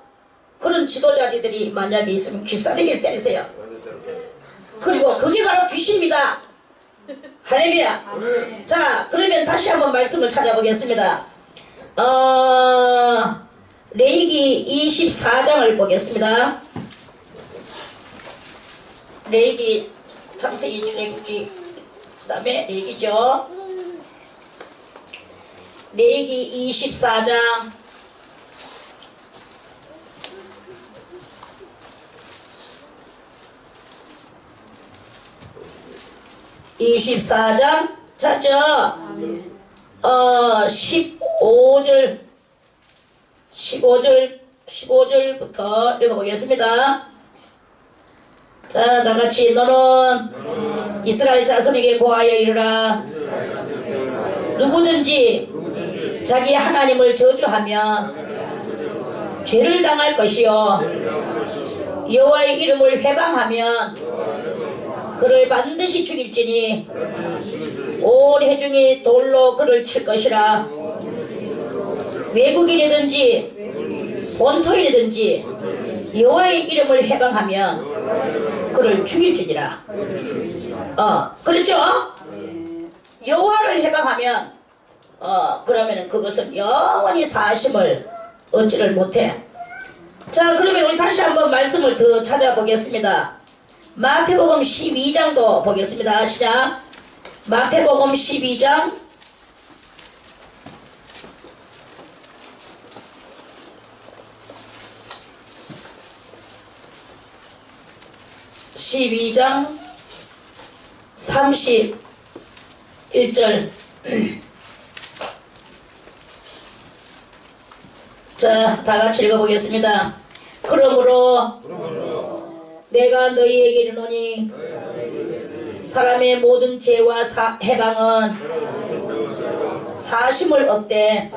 그런 지도자들이 만약에 있으면 귀싸대기를 때리세요. 그리고 그게 바로 귀신입니다. 할렐루야. 자, 그러면 다시 한번 말씀을 찾아보겠습니다. 레위기 24장을 보겠습니다. 레위기, 창세기, 출애굽기, 그 다음에 레위기죠. 레위기 24장 24장 찾죠? 15절부터 읽어보겠습니다. 자, 다같이 너는 이스라엘 자손에게 고하여 이르라. 누구든지 자기 하나님을 저주하면 죄를 당할 것이요 여호와의 이름을 회방하면 그를 반드시 죽일지니 온 회중이 돌로 그를 칠 것이라. 외국인이든지 본토인이든지 여호와의 이름을 회방하면 그를 죽일지니라. 그렇죠? 여호와를 회방하면 그러면은 그것은 영원히 사심을 얻지를 못해. 자, 그러면 우리 다시 한번 말씀을 더 찾아보겠습니다. 마태복음 12장도 보겠습니다. 시작. 마태복음 12장 31절 자, 다같이 읽어보겠습니다. 그러므로 내가 너희에게 이르노니 사람의 모든 죄와 해방은 사심을 얻되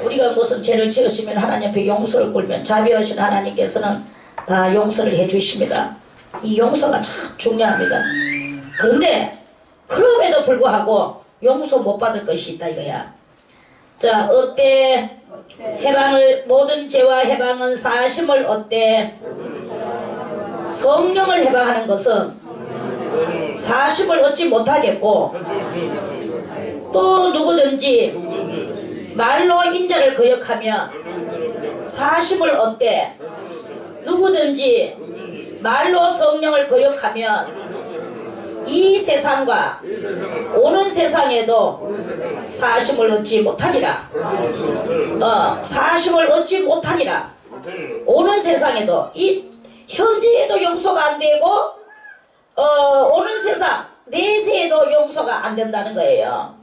우리가 무슨 죄를 지었으면 하나님 앞에 용서를 굴면 자비하신 하나님께서는 다 용서를 해주십니다. 이 용서가 참 중요합니다. 그런데 그럼에도 불구하고 용서 못 받을 것이 있다 이거야. 자, 얻되 해방을 모든 죄와 해방은 사심을 얻되 성령을 해방하는 것은 사심을 얻지 못하겠고 또 누구든지 말로 인자를 거역하면 사심을 얻되 누구든지 말로 성령을 거역하면 이 세상과 오는 세상에도 사심을 얻지 못하리라. 사심을 얻지 못하리라. 오는 세상에도 이 현재에도 용서가 안 되고 오는 세상 내세에도 용서가 안 된다는 거예요.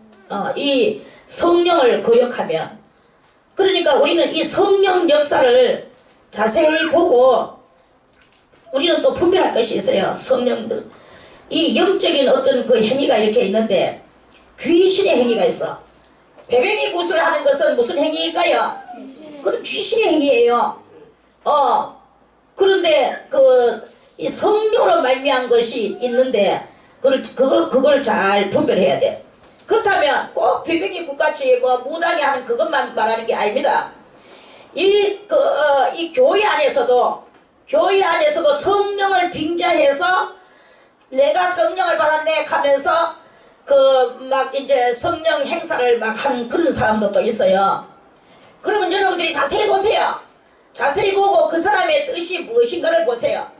이 성령을 거역하면. 그러니까 우리는 이 성령 역사를 자세히 보고 우리는 또 분별할 것이 있어요. 성령 이 영적인 어떤 그 행위가 이렇게 있는데 귀신의 행위가 있어. 배뱅이 구슬을 하는 것은 무슨 행위일까요? 그건 귀신의 행위예요. 그런데 이 성령으로 말미암은 것이 있는데 그걸 잘 분별해야 돼. 그렇다면 꼭 비빙이 국같이 무당이 하는 그것만 말하는 게 아닙니다. 이 교회 안에서도 성령을 빙자해서 내가 성령을 받았네 하면서 막 이제 성령 행사를 막 하는 그런 사람도 또 있어요. 그러면 여러분들이 자세히 보세요. 자세히 보고 그 사람의 뜻이 무엇인가를 보세요.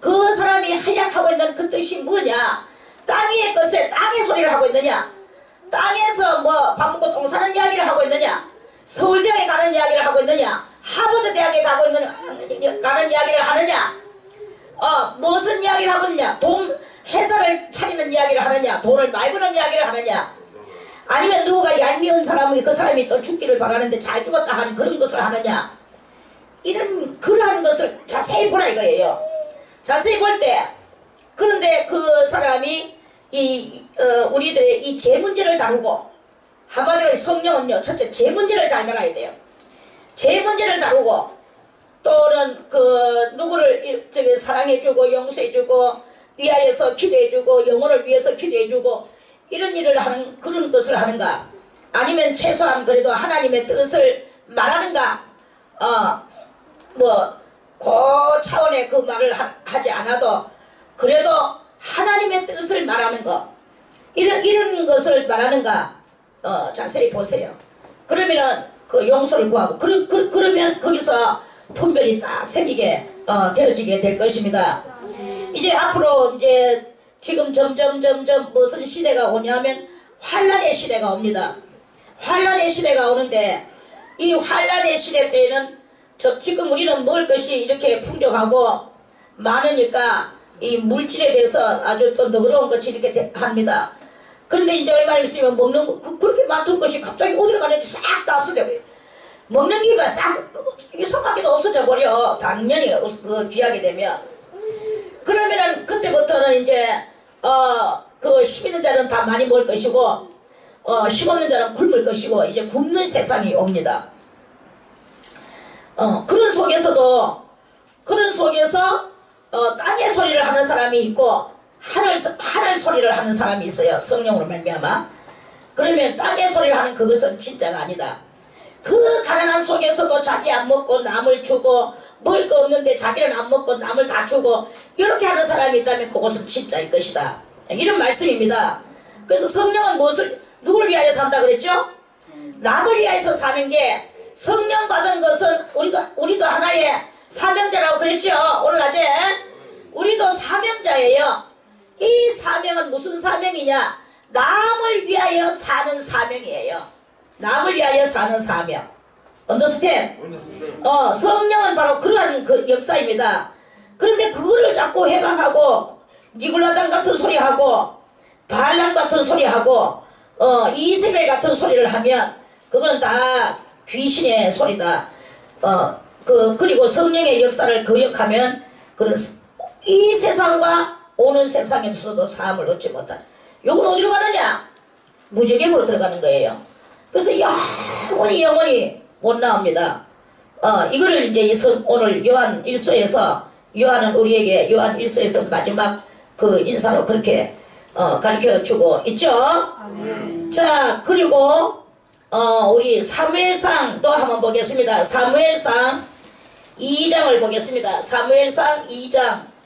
그 사람이 활약하고 있는 그 뜻이 뭐냐? 땅 위의 것에 땅의 소리를 하고 있느냐? 땅에서 뭐 밥 먹고 똥 사는 이야기를 하고 있느냐? 서울대학에 가는 이야기를 하고 있느냐? 하버드 대학에 가는 이야기를 하느냐? 무슨 이야기를 하고 있느냐? 회사를 차리는 이야기를 하느냐? 돈을 많이 버는 이야기를 하느냐? 아니면 누가 얄미운 사람이 그 사람이 또 죽기를 바라는데 잘 죽었다 하는 그런 것을 하느냐? 그러한 것을 자세히 보라 이거예요. 자세히 볼 때, 그런데 그 사람이 우리들의 이 죄 문제를 다루고, 한마디로 성령은요, 첫째 죄 문제를 잘 다뤄야 돼요. 죄 문제를 다루고, 또는 누구를 사랑해주고 용서해주고 위하여서 기도해주고 영혼을 위해서 기도해주고 이런 일을 하는 그런 것을 하는가? 아니면 최소한 그래도 하나님의 뜻을 말하는가? 그 차원의 그 말을 하지 않아도 그래도 하나님의 뜻을 말하는 거 이런 것을 말하는가? 자세히 보세요. 그러면은 그 용서를 구하고 그러면 거기서 분별이 딱 생기게 되어지게 될 것입니다. 이제 앞으로 이제 지금 점점 무슨 시대가 오냐면 환란의 시대가 옵니다. 환란의 시대가 오는데 이 환란의 시대 때에는 지금 우리는 먹을 것이 이렇게 풍족하고 많으니까 이 물질에 대해서 아주 또 너그러운 것이 이렇게 합니다. 그런데 이제 얼마 있으면 먹는 그렇게 많던 것이 갑자기 어디로 가는지 싹 다 없어져 버려요. 먹는 게 싹 이상하게도 없어져 버려. 당연히 귀하게 되면. 그러면은 그때부터는 이제 그 힘 있는 자는 다 많이 먹을 것이고 힘 없는 자는 굶을 것이고 이제 굶는 세상이 옵니다. 그런 속에서 땅의 소리를 하는 사람이 있고 하늘 소리를 하는 사람이 있어요. 성령으로 말미암아. 그러면 땅의 소리를 하는 그것은 진짜가 아니다. 그 가난한 속에서도 자기 안 먹고 남을 주고 먹을 거 없는데 자기는 안 먹고 남을 다 주고 이렇게 하는 사람이 있다면 그것은 진짜일 것이다. 이런 말씀입니다. 그래서 성령은 누구를 위하여 산다 그랬죠? 남을 위하여서 사는 게 성령 받은 것은 우리도 하나의 사명자라고 그랬죠? 오늘 낮에 우리도 사명자예요. 이 사명은 무슨 사명이냐? 남을 위하여 사는 사명이에요. 남을 위하여 사는 사명. 언더스탠? 성령은 바로 그러한 그 역사입니다. 그런데 그거를 자꾸 해방하고 니굴라당 같은 소리하고 발람 같은 소리하고 이세벨 같은 소리를 하면 그거는 다 귀신의 소리다. 그리고 성령의 역사를 거역하면 이 세상과 오는 세상에서도 사함을 얻지 못한. 요건 어디로 가느냐? 무저갱으로 들어가는 거예요. 그래서 영원히 못 나옵니다. 이거를 이제 오늘 요한 1서에서 요한은 우리에게 요한 1서에서 마지막 그 인사로 그렇게 가르쳐 주고 있죠. 자, 그리고 우리 사무엘상 또 한번 보겠습니다. 사무엘상 2장을 보겠습니다. 사무엘상 2장.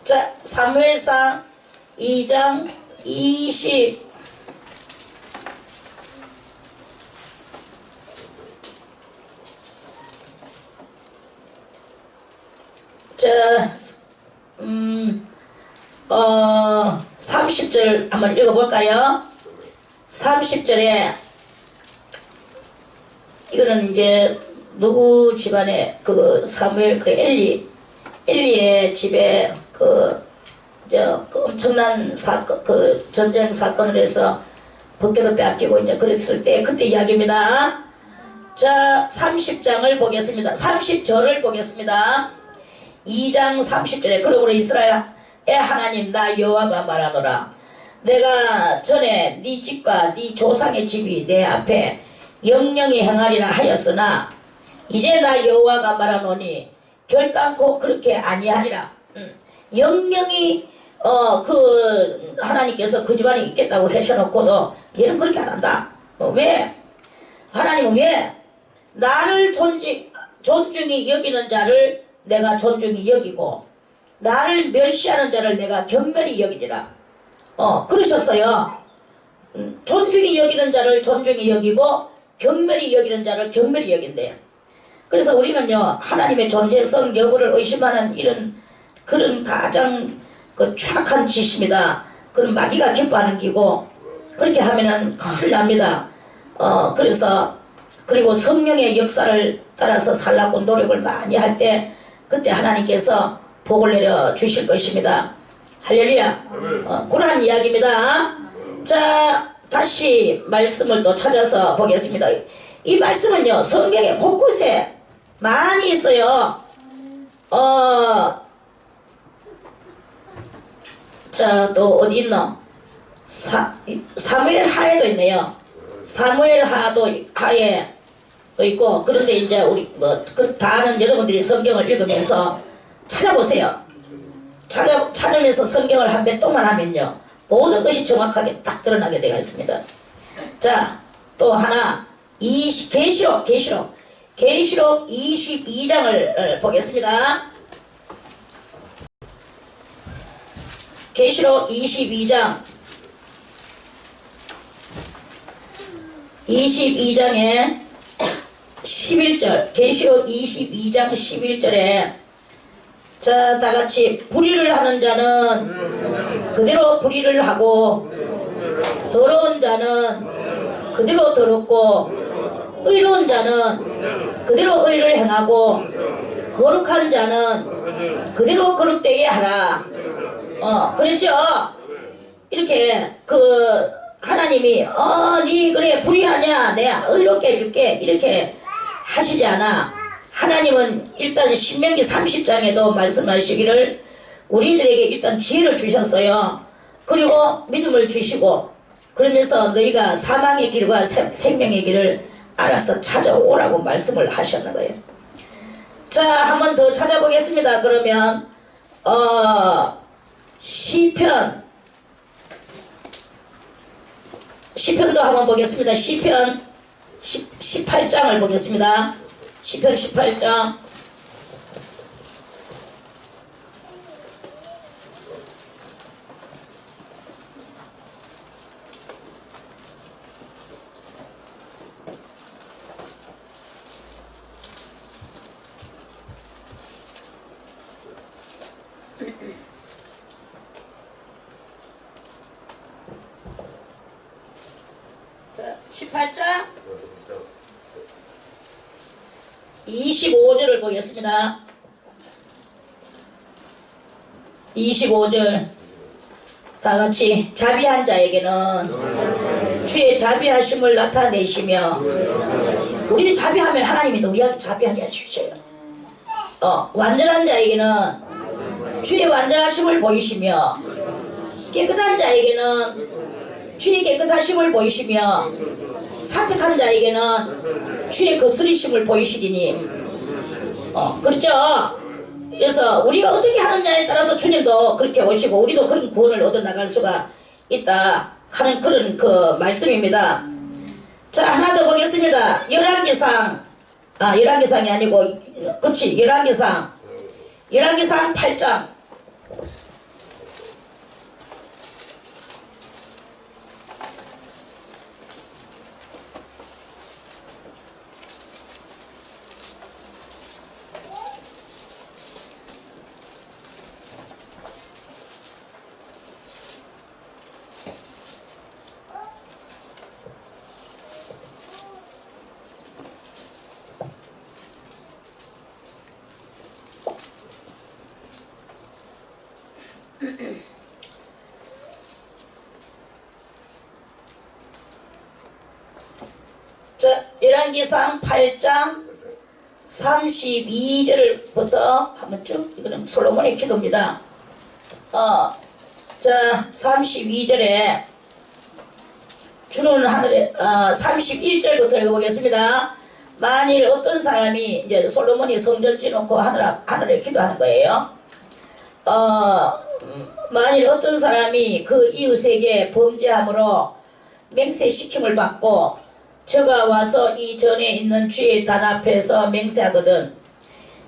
자, 사무엘상 2장 20 30절 한번 읽어볼까요? 30절에 이거는 이제 누구 집안에 그 사무엘 그 엘리의 집에 그 엄청난 사건, 그 전쟁 사건을 해서 벗겨도 빼앗기고 이제 그랬을 때 그때 이야기입니다. 자, 30장을 보겠습니다. 30절을 보겠습니다. 2장 30절에 그러므로 이스라엘의 하나님 나 여호와가 말하노라. 내가 전에 네 집과 네 조상의 집이 내 앞에 영영히 행하리라 하였으나 이제 나 여호와가 말하노니 결단코 그렇게 아니하리라. 영영히 그 하나님께서 그 집안에 있겠다고 하셔놓고도 얘는 그렇게 안 한다. 왜? 하나님은 왜? 나를 존중히 여기는 자를 내가 존중히 여기고 나를 멸시하는 자를 내가 경멸히 여기리라. 그러셨어요. 존중히 여기는 자를 존중히 여기고 경멸히 여기는 자를 경멸히 여긴대요. 그래서 우리는요, 하나님의 존재성 여부를 의심하는 이런 그런 가장 그 추악한 짓입니다. 그런 마귀가 기뻐하는 기고, 그렇게 하면은 큰일 납니다. 그래서 그리고 성령의 역사를 따라서 살라고 노력을 많이 할 때 그때 하나님께서 복을 내려 주실 것입니다. 할렐루야. 그러한 이야기입니다. 자, 다시 말씀을 또 찾아서 보겠습니다. 이 말씀은요, 성경의 곳곳에 많이 있어요. 자, 또 어디 있나? 사무엘 하에도 있네요. 사무엘 하에 또 있고. 그런데 이제 우리 다 아는 여러분들이 성경을 읽으면서 찾아보세요. 찾으면서 성경을 한 번 동안 하면요, 모든 것이 정확하게 딱 드러나게 되어 있습니다. 자, 또 하나, 계시록 22장을 보겠습니다. 계시록 22장 22장에 11절, 계시록 22장 11절에 자, 다같이 불의를 하는 자는 그대로 불의를 하고 더러운 자는 그대로 더럽고 의로운 자는 그대로 의를 행하고 거룩한 자는 그대로 거룩되게 하라. 그렇죠? 이렇게 하나님이 니 그래 불의하냐 내가 의롭게 해줄게 이렇게 하시지 않아. 하나님은 일단 신명기 30장에도 말씀하시기를 우리들에게 일단 지혜를 주셨어요. 그리고 믿음을 주시고 그러면서 너희가 사망의 길과 생명의 길을 알아서 찾아오라고 말씀을 하셨는 거예요. 자, 한 번 더 찾아보겠습니다. 그러면 시편도 한번 보겠습니다. 시편 18장을 보겠습니다. 시편 18장 자, 18장 25절을 보겠습니다. 25절 다같이 자비한 자에게는 주의 자비하심을 나타내시며 우리 자비하면 하나님이 또 우리에게 자비하게 해주셔요. 완전한 자에게는 주의 완전하심을 보이시며 깨끗한 자에게는 주의 깨끗하심을 보이시며 사특한 자에게는 주의 거스리심을 보이시리니 그렇죠? 그래서 우리가 어떻게 하느냐에 따라서 주님도 그렇게 오시고 우리도 그런 구원을 얻어 나갈 수가 있다 하는 그런 말씀입니다. 자, 하나 더 보겠습니다. 열왕기상 열왕기상이 아니고 그렇지 열왕기상 8장 자, 열왕기상 8장 32절부터 한번 쭉 이거는 솔로몬의 기도입니다. 자, 32절에 주는 하늘에 31절부터 읽어보겠습니다. 만일 어떤 사람이 이제 솔로몬이 성전 지놓고 하늘에 기도하는 거예요. 만일 어떤 사람이 그 이웃에게 범죄함으로 맹세시킴을 받고 저가 와서 이 전에 있는 주의 단 앞에서 맹세하거든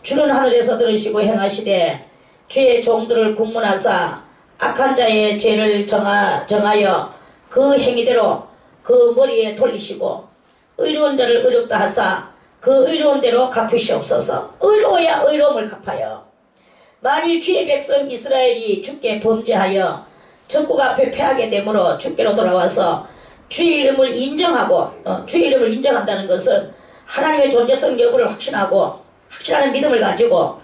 주는 하늘에서 들으시고 행하시되 주의 종들을 국문하사 악한 자의 죄를 정하여 그 행위대로 그 머리에 돌리시고 의로운 자를 의롭다 하사 그 의로운 대로 갚으시옵소서. 의로워야 의로움을 갚아요. 만일 주의 백성 이스라엘이 주께 범죄하여 적국 앞에 패하게 되므로 주께로 돌아와서 주의 이름을 인정하고 주의 이름을 인정한다는 것은 하나님의 존재성 여부를 확신하는 믿음을 가지고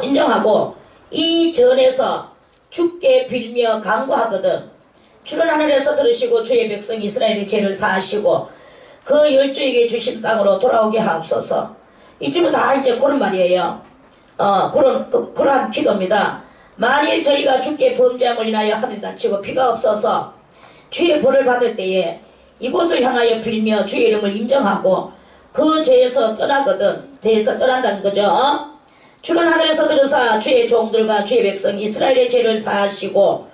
인정하고 이 전에서 주께 빌며 간구하거든 주는 하늘에서 들으시고 주의 백성 이스라엘의 죄를 사하시고 그 열주에게 주신 땅으로 돌아오게 하옵소서. 이쯤은 다 이제 그런 말이에요. 그러한 기도입니다. 만일 저희가 주께 범죄함을 인하여 하늘이 닫히고 피가 없어서 주의 벌을 받을 때에 이곳을 향하여 빌며 주의 이름을 인정하고 그 죄에서 떠나거든 죄에서 떠난다는 거죠. 주는 하늘에서 들으사 주의 종들과 주의 백성 이스라엘의 죄를 사하시고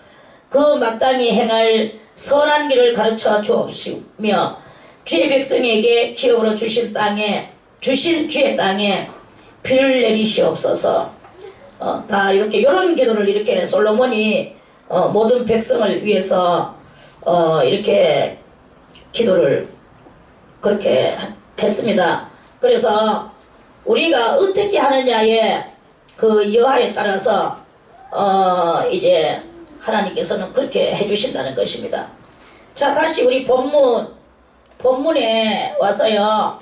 그 마땅히 행할 선한 길을 가르쳐 주옵시며 주의 백성에게 기업으로 주신 주의 땅에 비를 내리시옵소서. 다 이렇게 이런 기도를 이렇게 솔로몬이 모든 백성을 위해서 이렇게 기도를 그렇게 했습니다. 그래서 우리가 어떻게 하느냐에 그 여하에 따라서 이제 하나님께서는 그렇게 해주신다는 것입니다. 자, 다시 우리 본문에 와서요.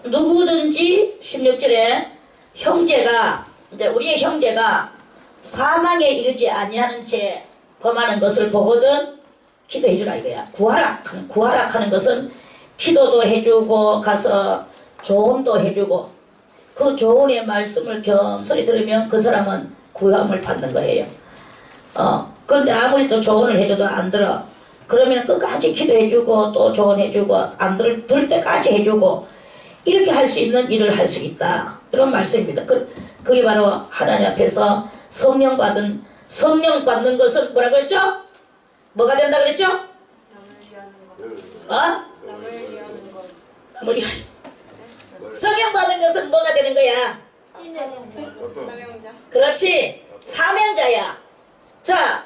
누구든지 16절에 형제가 이제 우리의 형제가 사망에 이르지 아니하는 죄 범하는 것을 보거든 기도해 주라 이거야. 구하라 하는 것은 기도도 해주고 가서 조언도 해주고 그 조언의 말씀을 겸손히 들으면 그 사람은 구함을 받는 거예요. 그런데 아무리 또 조언을 해줘도 안 들어. 그러면 끝까지 기도해주고 또 조언해주고 안 들을 때까지 해주고 이렇게 할 수 있는 일을 할 수 있다. 이런 말씀입니다. 그게 바로 하나님 앞에서 성령 받는 것은 뭐라 그랬죠? 뭐가 된다 그랬죠? 남을 위하는 성령 받는 것은 뭐가 되는 거야? 그렇지, 사명자야. 자,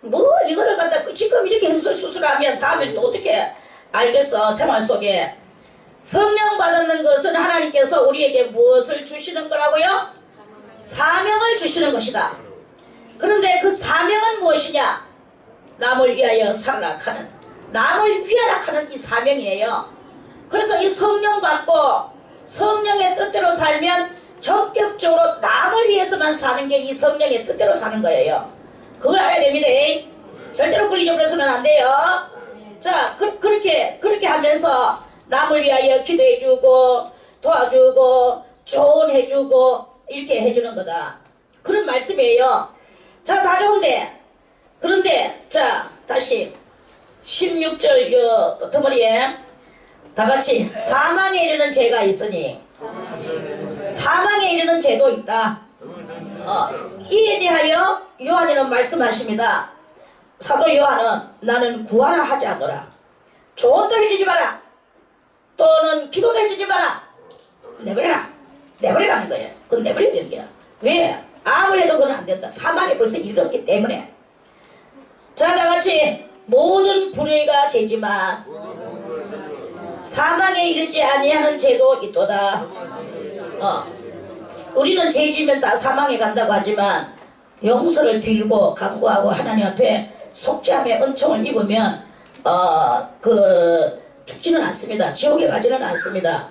뭐 이거를 갖다 지금 이렇게 행설수술하면 다음에 또 어떻게 알겠어? 생활 속에 성령 받는 것은 하나님께서 우리에게 무엇을 주시는 거라고요? 사명을 주시는 것이다. 그런데 그 사명은 무엇이냐? 남을 위하여 살아라 하는, 남을 위하라 하는 이 사명이에요. 그래서 이 성령 받고 성령의 뜻대로 살면 전격적으로 남을 위해서만 사는 게 이 성령의 뜻대로 사는 거예요. 그걸 알아야 됩니다. 절대로 그걸 잊어버려서는 안 돼요. 자, 그렇게 하면서 남을 위하여 기도해주고 도와주고 조언해주고 이렇게 해주는 거다. 그런 말씀이에요. 자, 다 좋은데 그런데 자 다시 16절 요 끝머리에 다같이 사망에 이르는 죄가 있으니 사망에 이르는 죄도 있다. 이에 대하여 요한이는 말씀하십니다. 사도 요한은 나는 구하라 하지 않노라. 조언도 해주지 마라. 또는 기도도 해주지 마라. 내버리라는 거예요. 그건 내버려야 되는 거야. 왜? 아무래도 그건 안 된다. 사망에 벌써 이르렀기 때문에. 자, 다같이 모든 불의가 죄지만 사망에 이르지 아니하는 죄도 있도다. 우리는 죄지면 다 사망에 간다고 하지만 용서를 빌고 간구하고 하나님 앞에 속죄함의 은총을 입으면 죽지는 않습니다. 지옥에 가지는 않습니다.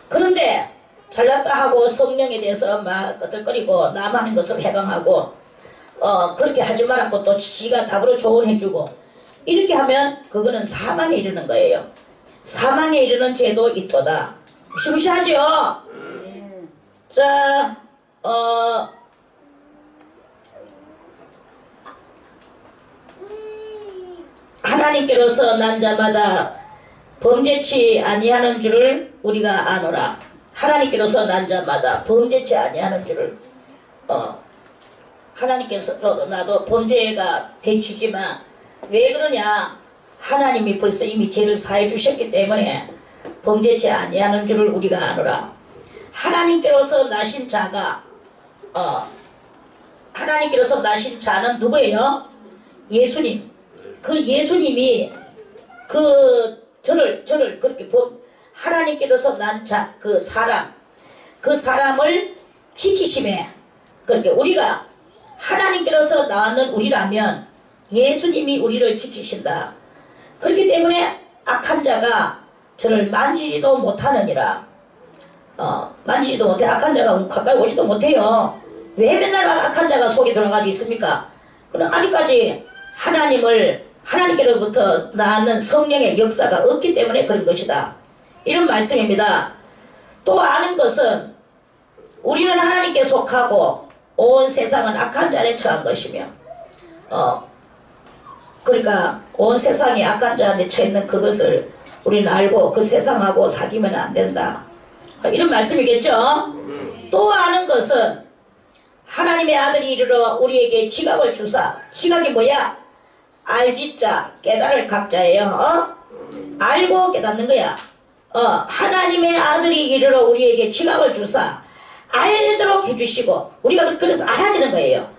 그런데 잘났다 하고 성령에 대해서 막 끄덕거리고 남하는 것을 해방하고 그렇게 하지 말았고 또 지가 답으로 조언해주고 이렇게 하면 그거는 사망에 이르는 거예요. 사망에 이르는 죄도 있도다. 무시무시하죠? 자, 하나님께로서 난 자마다 범죄치 아니하는 줄을 우리가 아노라. 하나님께로서 난 자마다 범죄치 아니하는 줄을 하나님께서도 나도 범죄가 대치지만 왜 그러냐? 하나님이 벌써 이미 죄를 사해 주셨기 때문에 범죄치 아니하는 줄을 우리가 아노라. 하나님께로서 나신 자가 하나님께로서 나신 자는 누구예요? 예수님. 그 예수님이 저를 그렇게 하나님께로서 난 자, 그 사람을 지키심에, 그렇게 우리가 하나님께로서 나왔는 우리라면 예수님이 우리를 지키신다. 그렇기 때문에 악한 자가 저를 만지지도 못하느니라. 만지지도 못해. 악한 자가 가까이 오지도 못해요. 왜 맨날 악한 자가 속에 들어가고 있습니까? 그럼 아직까지 하나님께로부터 나는 성령의 역사가 없기 때문에 그런 것이다. 이런 말씀입니다. 또 아는 것은 우리는 하나님께 속하고 온 세상은 악한 자에 처한 것이며, 그러니까 온 세상이 악한 자한테 처했는 그것을 우리는 알고 그 세상하고 사귀면 안 된다. 이런 말씀이겠죠. 또 아는 것은 하나님의 아들이 이르러 우리에게 지각을 주사. 지각이 뭐야? 알지자, 깨달을 각자예요. 알고 깨닫는 거야. 하나님의 아들이 이르러 우리에게 지각을 주사 알도록 해주시고, 우리가 그래서 알아지는 거예요.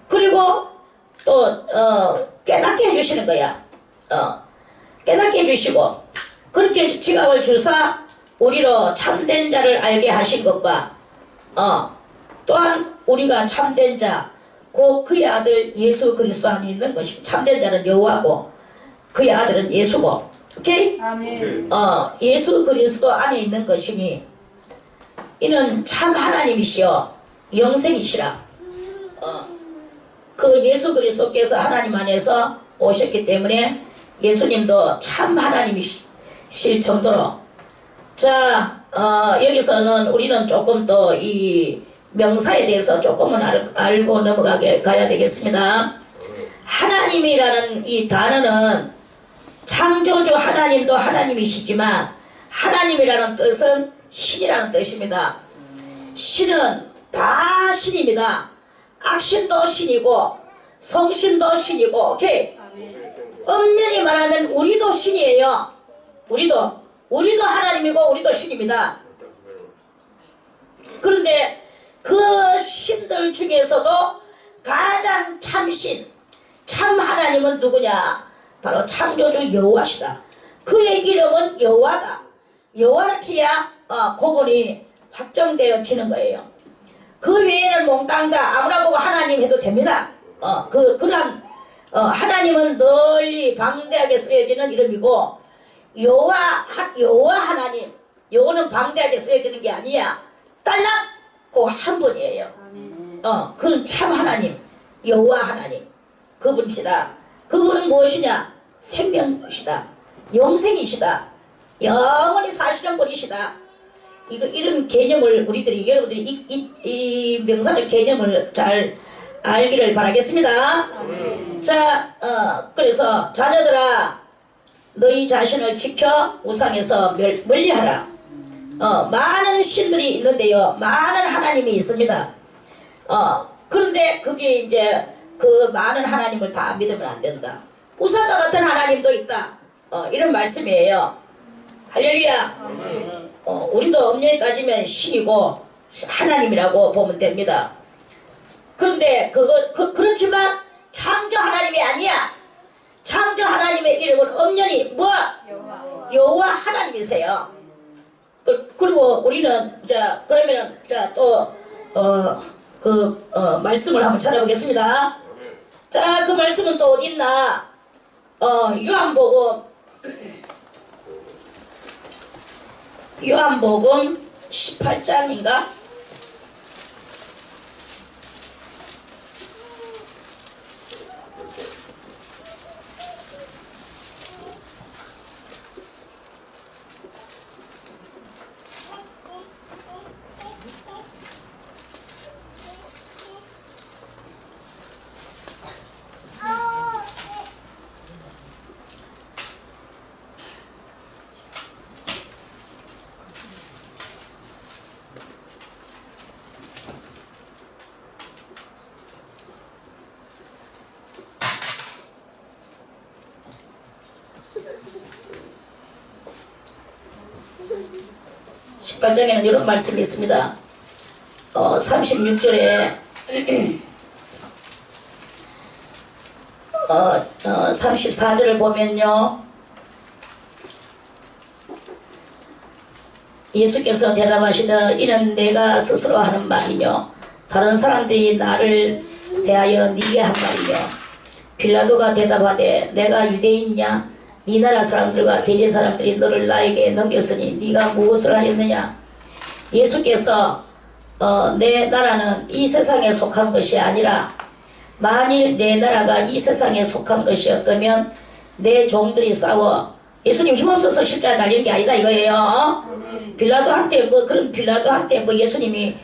그리고 또 깨닫게 해주시는 거야. 깨닫게 해주시고, 그렇게 지각을 주사 우리로 참된 자를 알게 하신 것과 또한 우리가 참된 자, 곧 그의 아들 예수 그리스도 안에 있는 것이, 참된 자는 여호와고 그의 아들은 예수고, 오케이? 아멘. 예수 그리스도 안에 있는 것이니 이는 참 하나님이시여 영생이시라. 그 예수 그리스도께서 하나님 안에서 오셨기 때문에 예수님도 참 하나님이실 정도로. 자, 여기서는 우리는 조금 더 이 명사에 대해서 조금은 알고 가야 되겠습니다. 하나님이라는 이 단어는 창조주 하나님도 하나님이시지만, 하나님이라는 뜻은 신이라는 뜻입니다. 신은 다 신입니다. 악신도 신이고 성신도 신이고, 오케이? 엄연히 말하면 우리도 신이에요. 우리도 하나님이고 우리도 신입니다. 그런데 그 신들 중에서도 가장 참신, 참 하나님은 누구냐? 바로 창조주 여호와시다. 그의 이름은 여호와다. 여호와를 해야 구분이 확정되어지는 거예요. 그 외에는 몽땅 다 아무나 보고 하나님 해도 됩니다. 그러한 하나님은 널리 방대하게 쓰여지는 이름이고, 여호와 하나님, 요거는 방대하게 쓰여지는 게 아니야. 딸랑 그 한 분이에요. 그건 참 하나님, 여호와 하나님, 그분이시다. 그분은 무엇이냐? 생명이시다. 영생이시다. 영원히 사시는 분이시다. 이런 개념을 여러분들이 이 명사적 개념을 잘 알기를 바라겠습니다. 자, 그래서 자녀들아, 너희 자신을 지켜 우상에서 멀리하라. 많은 신들이 있는데요, 많은 하나님이 있습니다. 그런데 그게 이제 그 많은 하나님을 다 믿으면 안 된다. 우상과 같은 하나님도 있다. 이런 말씀이에요. 할렐루야. 우리도 엄연히 따지면 신이고 하나님이라고 보면 됩니다. 그런데 그렇지만 창조 하나님이 아니야. 창조 하나님의 이름은 엄연히 뭐? 여호와 하나님이세요. 그리고 우리는 그러면은 또 말씀을 한번 찾아보겠습니다. 자, 그 말씀은 또 어디 있나? 요한복음 18장인가? 18장에는 이런 말씀이 있습니다. 36절에 34절을 보면요. 예수께서 대답하시되 이는 내가 스스로 하는 말이며 다른 사람들이 나를 대하여 네게 한 말이며 빌라도가 대답하되 내가 유대인이냐 네 나라 사람들과 대제 사람들이 너를 나에게 넘겼으니 네가 무엇을 하였느냐. 예수께서 내 나라는 이 세상에 속한 것이 아니라 만일 내 나라가 이 세상에 속한 것이었다면 내 종들이 싸워 예수님 힘없어서 십자가 달리는 게 아니다 이거예요. 빌라도한테 그런 빌라도한테 예수님이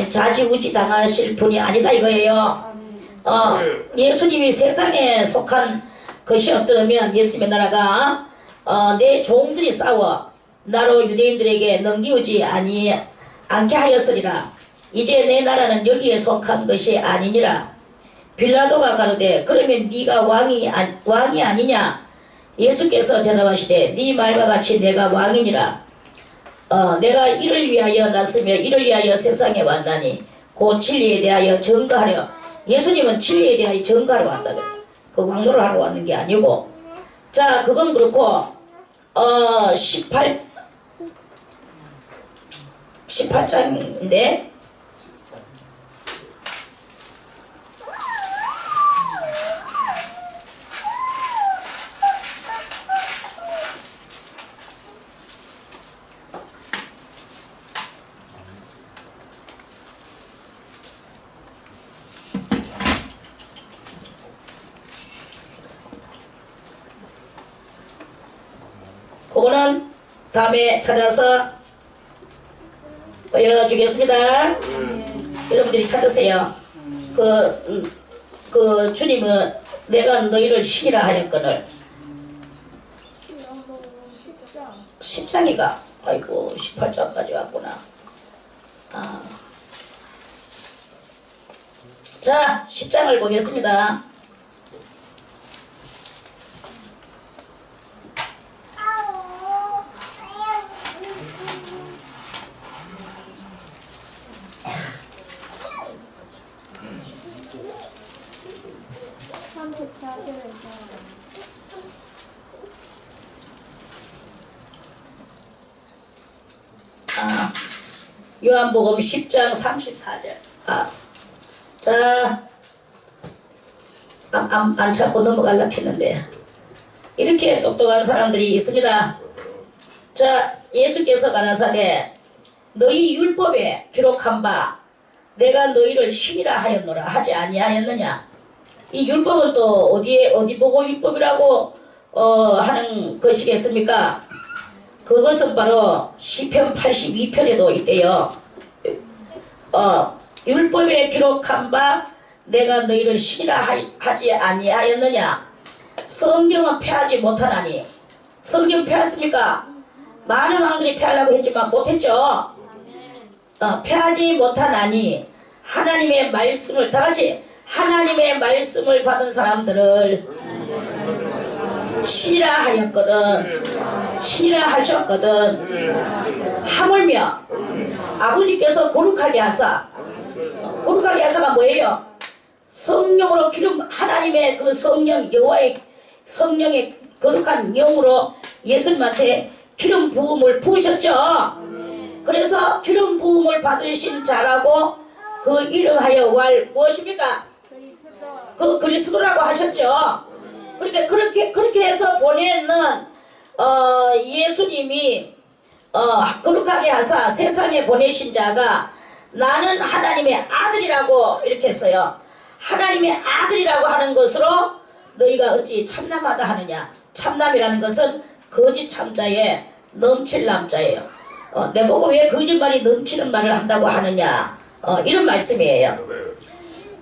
좌지우지 당하실 분이 아니다 이거예요. 예수님이 세상에 속한 것이었다면 예수님의 나라가 내 종들이 싸워 나로 유대인들에게 넘기우지 않게 하였으리라. 이제 내 나라는 여기에 속한 것이 아니니라. 빌라도가 가로되 그러면 네가 왕이 아니냐. 예수께서 대답하시되 네 말과 같이 내가 왕이니라. 내가 이를 위하여 났으며 이를 위하여 세상에 왔나니 곧 진리에 대하여 증거하려. 예수님은 진리에 대하여 증거하러 왔다 그래. 그 왕노를 하러 왔는 게 아니고. 자, 그건 그렇고 18장인데 그거는 다음에 찾아서 보여주겠습니다. 여러분들이 찾으세요. 그 주님은 내가 너희를 신이라 하였거늘. 10장이가 아이고 18장까지 왔구나. 자 10장을 보겠습니다. 요한복음 10장 34절. 자, 안 찾고 넘어가려고 했는데 이렇게 똑똑한 사람들이 있습니다. 자, 예수께서 가라사대 너희 율법에 기록한 바 내가 너희를 신이라 하였노라 하지 아니하였느냐. 이 율법은 또 어디 보고 율법이라고 하는 것이겠습니까? 그것은 바로 시편 82편에도 있대요. 율법에 기록한 바 내가 너희를 신이라 하지 아니하였느냐. 성경은 폐하지 못하나니. 성경 폐했습니까? 많은 왕들이 폐하려고 했지만 못했죠. 폐하지 못하나니 하나님의 말씀을 다같이 하나님의 말씀을 받은 사람들을 신이라 하였거든. 신이라 하셨거든. 하물며 아버지께서 거룩하게 거룩하게 하사가 뭐예요? 성령으로 기름 하나님의 그 성령 여호와의 성령의 거룩한 영으로 예수님한테 기름 부음을 부으셨죠. 그래서 기름 부음을 받으신 자라고 그 이름하여 무엇입니까? 그 그리스도라고 하셨죠. 그러니까 그렇게 해서 보내는 예수님이 거룩하게 하사 세상에 보내신 자가 나는 하나님의 아들이라고 이렇게 했어요. 하나님의 아들이라고 하는 것으로 너희가 어찌 참남하다 하느냐. 참남이라는 것은 거짓 참자에 넘칠 남자예요. 내보고 왜 거짓말이 넘치는 말을 한다고 하느냐. 이런 말씀이에요.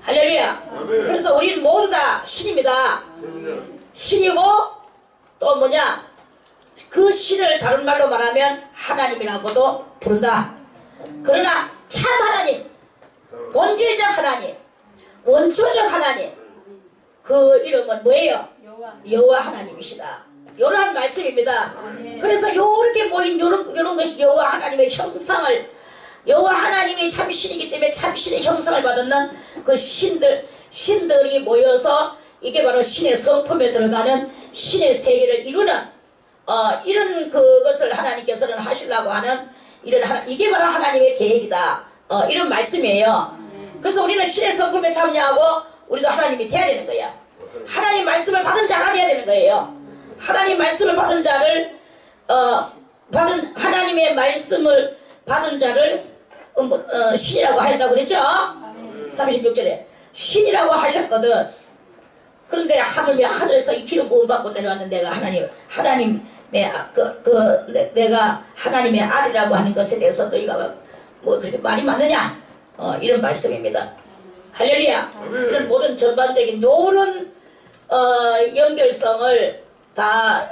할렐루야. 그래서 우리는 모두 다 신입니다. 신이고 또 뭐냐, 그 신을 다른 말로 말하면 하나님이라고도 부른다. 그러나 참 하나님, 본질적 하나님, 원초적 하나님, 그 이름은 뭐예요? 여호와 하나님이시다. 요러한 말씀입니다. 그래서 요렇게 모인 요런 것이 여호와 하나님의 형상을, 여호와 하나님이 참신이기 때문에 참신의 형상을 받는 그 신들이 모여서 이게 바로 신의 성품에 들어가는 신의 세계를 이루는 이런 그것을 하나님께서는 하시려고 하는 이게 바로 하나님의 계획이다. 이런 말씀이에요. 그래서 우리는 신의 성품에 참여하고 우리도 하나님이 돼야 되는 거야. 하나님 말씀을 받은 자가 돼야 되는 거예요. 하나님 말씀을 받은 자를 하나님의 말씀을 받은 자를 신이라고 하였다고 그랬죠? 36절에 신이라고 하셨거든. 그런데 하늘에서 이 기름 부음 받고 내려왔는 내가 내가 하나님의 아들이라고 하는 것에 대해서 너희가 뭐 그렇게 말이 많느냐? 이런 말씀입니다. 할렐루야. 이런 모든 전반적인 요런 연결성을 다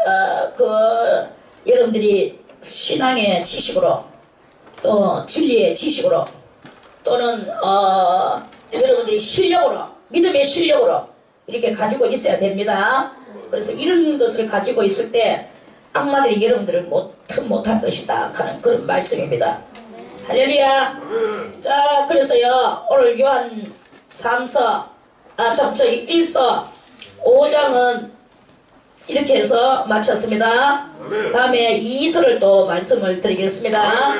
여러분들이 신앙의 지식으로 또 진리의 지식으로 또는 여러분들이 실력으로 믿음의 실력으로 이렇게 가지고 있어야 됩니다. 그래서 이런 것을 가지고 있을 때 악마들이 여러분들을 못할 것이다 하는 그런 말씀입니다. 할렐루야. 자, 그래서요 오늘 요한 1서 5장은 이렇게 해서 마쳤습니다. 다음에 2서를 또 말씀을 드리겠습니다.